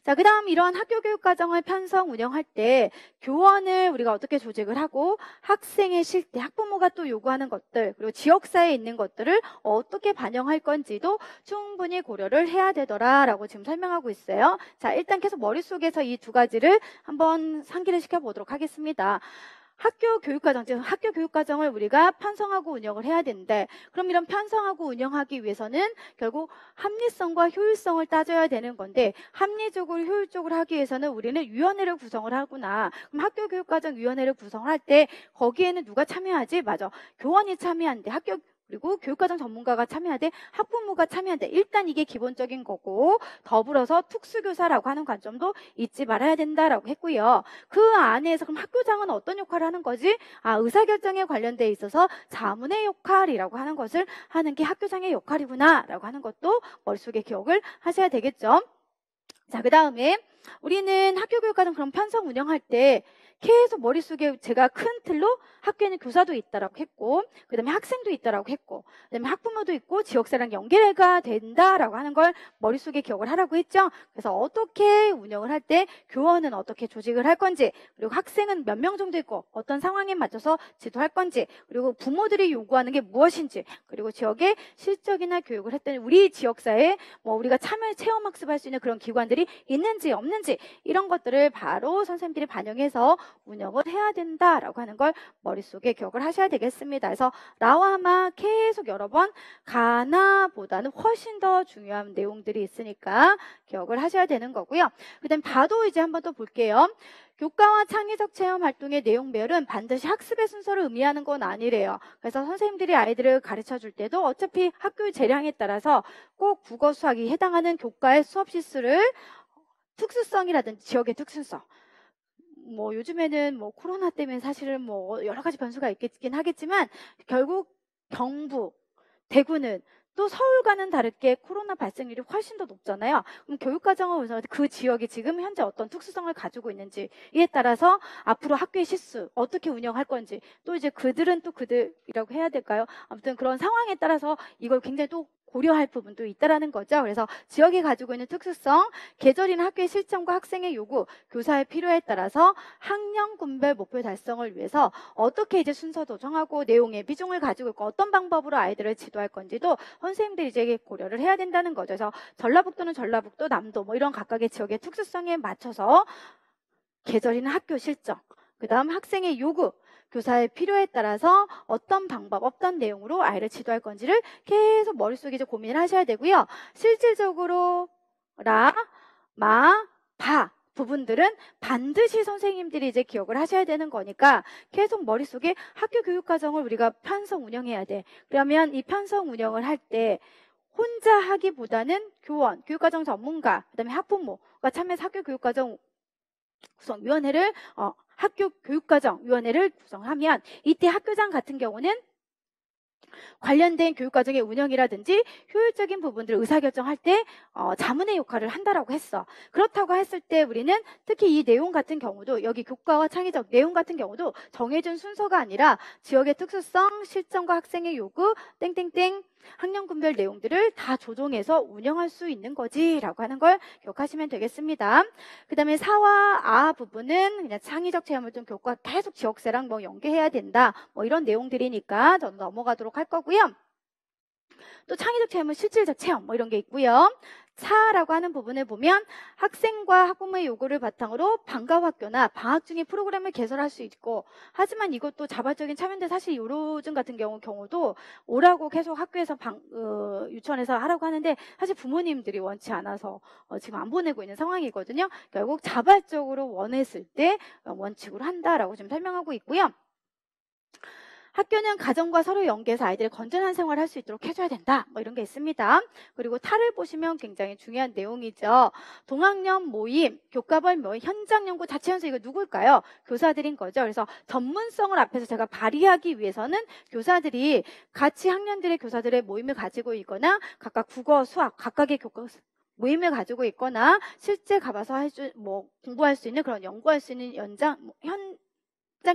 자, 그 다음 이런 학교 교육 과정을 편성 운영할 때 교원을 우리가 어떻게 조직을 하고 학생의 실태, 학부모가 또 요구하는 것들 그리고 지역사회에 있는 것들을 어떻게 반영할 건지도 충분히 고려를 해야 되더라라고 지금 설명하고 있어요. 자, 일단 계속 머릿속에서 이 두 가지를 한번 상기를 시켜보도록 하겠습니다. 학교 교육과정, 즉 학교 교육과정을 우리가 편성하고 운영을 해야 되는데 그럼 이런 편성하고 운영하기 위해서는 결국 합리성과 효율성을 따져야 되는 건데 합리적으로 효율적으로 하기 위해서는 우리는 위원회를 구성을 하구나. 그럼 학교 교육과정 위원회를 구성을 할 때 거기에는 누가 참여하지? 맞아. 교원이 참여한대. 그리고 교육과정 전문가가 참여하되 학부모가 참여하되 일단 이게 기본적인 거고 더불어서 특수교사라고 하는 관점도 잊지 말아야 된다라고 했고요. 그 안에서 그럼 학교장은 어떤 역할을 하는 거지? 의사결정에 관련돼 있어서 자문의 역할이라고 하는 것을 하는 게 학교장의 역할이구나 라고 하는 것도 머릿속에 기억을 하셔야 되겠죠. 자, 그 다음에 우리는 학교교육과정 그럼 편성 운영할 때 계속 머릿속에 제가 큰 틀로 학교에는 교사도 있다라고 했고 그 다음에 학생도 있다라고 했고 그 다음에 학부모도 있고 지역사랑 연계가 된다라고 하는 걸 머릿속에 기억을 하라고 했죠. 그래서 어떻게 운영을 할 때 교원은 어떻게 조직을 할 건지 그리고 학생은 몇 명 정도 있고 어떤 상황에 맞춰서 지도할 건지 그리고 부모들이 요구하는 게 무엇인지 그리고 지역에 실적이나 교육을 했더니 우리 지역사회에 뭐 우리가 참여 체험학습할 수 있는 그런 기관들이 있는지 없는지 이런 것들을 바로 선생님들이 반영해서 운영을 해야 된다라고 하는 걸 머릿속에 기억을 하셔야 되겠습니다. 그래서 라와마 계속 여러 번 가나보다는 훨씬 더 중요한 내용들이 있으니까 기억을 하셔야 되는 거고요. 그 다음 봐도 이제 한번 또 볼게요. 교과와 창의적 체험 활동의 내용 배열은 반드시 학습의 순서를 의미하는 건 아니래요. 그래서 선생님들이 아이들을 가르쳐 줄 때도 어차피 학교의 재량에 따라서 꼭 국어 수학이 해당하는 교과의 수업 실수를 특수성이라든지 지역의 특수성 뭐 요즘에는 뭐 코로나 때문에 사실은 뭐 여러 가지 변수가 있긴 하겠지만 결국 경북, 대구는 또 서울과는 다르게 코로나 발생률이 훨씬 더 높잖아요. 그럼 교육과정을 운영할 때 그 지역이 지금 현재 어떤 특수성을 가지고 있는지 이에 따라서 앞으로 학교의 실수 어떻게 운영할 건지 또 이제 그들은 또 그들이라고 해야 될까요? 아무튼 그런 상황에 따라서 이걸 굉장히 또 고려할 부분도 있다라는 거죠. 그래서 지역이 가지고 있는 특수성, 계절이나 학교의 실정과 학생의 요구, 교사의 필요에 따라서 학년군별 목표 달성을 위해서 어떻게 이제 순서도 정하고 내용의 비중을 가지고 있고 어떤 방법으로 아이들을 지도할 건지도 선생님들이 이제 고려를 해야 된다는 거죠. 그래서 전라북도는 전라북도, 남도 뭐 이런 각각의 지역의 특수성에 맞춰서 계절이나 학교 실정, 그 다음 학생의 요구, 교사의 필요에 따라서 어떤 방법, 어떤 내용으로 아이를 지도할 건지를 계속 머릿속에 이제 고민을 하셔야 되고요. 실질적으로 라, 마, 바 부분들은 반드시 선생님들이 이제 기억을 하셔야 되는 거니까 계속 머릿속에 학교 교육과정을 우리가 편성 운영해야 돼. 그러면 이 편성 운영을 할 때 혼자 하기보다는 교원, 교육과정 전문가, 그다음에 학부모가 참여해서 학교 교육과정 구성위원회를 학교 교육과정위원회를 구성하면 이때 학교장 같은 경우는 관련된 교육과정의 운영이라든지 효율적인 부분들을 의사결정할 때 자문의 역할을 한다라고 했어. 그렇다고 했을 때 우리는 특히 이 내용 같은 경우도 여기 교과와 창의적 내용 같은 경우도 정해준 순서가 아니라 지역의 특수성, 실정과 학생의 요구, 땡땡땡 학년군별 내용들을 다 조정해서 운영할 수 있는 거지라고 하는 걸 기억하시면 되겠습니다. 그 다음에 사와 아 부분은 그냥 창의적 체험활동 교과 계속 지역세랑 뭐 연계해야 된다 뭐 이런 내용들이니까 저는 넘어가도록 할 거고요. 또 창의적 체험은 실질적 체험 뭐 이런 게 있고요. 차라고 하는 부분을 보면 학생과 학부모의 요구를 바탕으로 방과학교나 방학 중에 프로그램을 개설할 수 있고 하지만 이것도 자발적인 참여인데 사실 요즘 같은 경우도 오라고 계속 학교에서 유치원에서 하라고 하는데 사실 부모님들이 원치 않아서 지금 안 보내고 있는 상황이거든요. 결국 자발적으로 원했을 때 원칙으로 한다라고 지금 설명하고 있고요. 학교는 가정과 서로 연계해서 아이들의 건전한 생활을 할 수 있도록 해줘야 된다. 뭐 이런 게 있습니다. 그리고 탈을 보시면 굉장히 중요한 내용이죠. 동학년 모임, 교과별 모임, 현장 연구, 자체 연수 이거 누굴까요? 교사들인 거죠. 그래서 전문성을 앞에서 제가 발휘하기 위해서는 교사들이 같이 학년들의 교사들의 모임을 가지고 있거나 각각 국어, 수학, 각각의 교과 모임을 가지고 있거나 실제 가봐서 공부할 수 있는 그런 연구할 수 있는 현장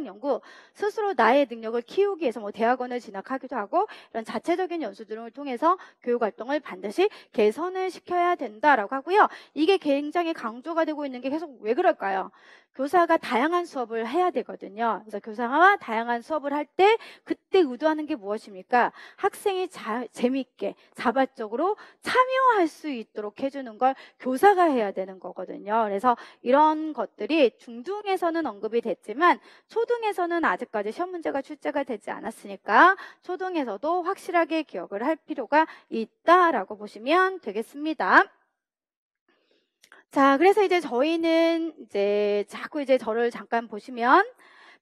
연구, 스스로 나의 능력을 키우기 위해서 대학원을 진학하기도 하고 이런 자체적인 연수 등을 통해서 교육활동을 반드시 개선을 시켜야 된다라고 하고요. 이게 굉장히 강조가 되고 있는 게 계속 왜 그럴까요? 교사가 다양한 수업을 해야 되거든요. 그래서 교사가 다양한 수업을 할 때 그때 의도하는 게 무엇입니까? 학생이 재미있게 자발적으로 참여할 수 있도록 해주는 걸 교사가 해야 되는 거거든요. 그래서 이런 것들이 중등에서는 언급이 됐지만 초등에서는 아직까지 시험 문제가 출제가 되지 않았으니까 초등에서도 확실하게 기억을 할 필요가 있다라고 보시면 되겠습니다. 자, 그래서 이제 저희는 자꾸 저를 잠깐 보시면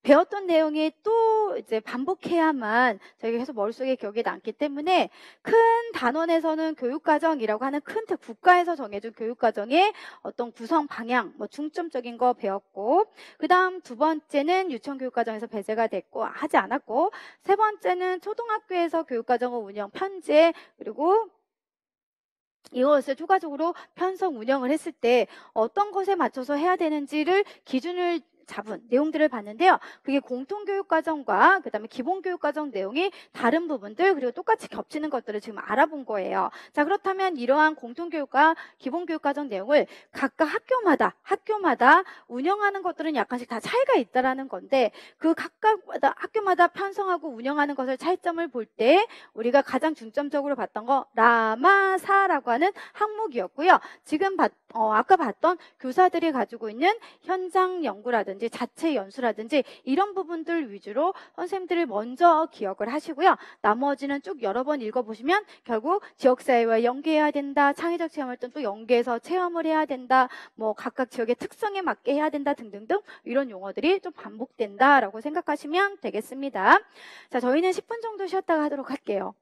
배웠던 내용이 또 반복해야만 저희가 계속 머릿속에 기억이 남기 때문에 큰 단원에서는 교육과정이라고 하는 큰 틀, 국가에서 정해준 교육과정의 어떤 구성 방향, 중점적인 거 배웠고, 그 다음 두 번째는 유치원교육과정에서 배제가 됐고, 하지 않았고, 세 번째는 초등학교에서 교육과정의 운영, 편제, 그리고 이것을 추가적으로 편성 운영을 했을 때 어떤 것에 맞춰서 해야 되는지를 기준을 잡은 내용들을 봤는데요. 그게 공통교육과정과 그다음에 기본교육과정 내용이 다른 부분들 그리고 똑같이 겹치는 것들을 지금 알아본 거예요. 자, 그렇다면 이러한 공통교육과 기본교육과정 내용을 각각 학교마다 운영하는 것들은 약간씩 다 차이가 있다라는 건데 그 각각마다 학교마다 편성하고 운영하는 것을 차이점을 볼 때 우리가 가장 중점적으로 봤던 거 라마사라고 하는 항목이었고요. 지금 아까 봤던 교사들이 가지고 있는 현장 연구라든지 자체 연수라든지 이런 부분들 위주로 선생님들이 먼저 기억을 하시고요. 나머지는 쭉 여러 번 읽어보시면 결국 지역사회와 연계해야 된다. 창의적 체험활동 또 연계해서 체험을 해야 된다. 각각 지역의 특성에 맞게 해야 된다 등등등 이런 용어들이 좀 반복된다라고 생각하시면 되겠습니다. 자, 저희는 10분 정도 쉬었다가 하도록 할게요.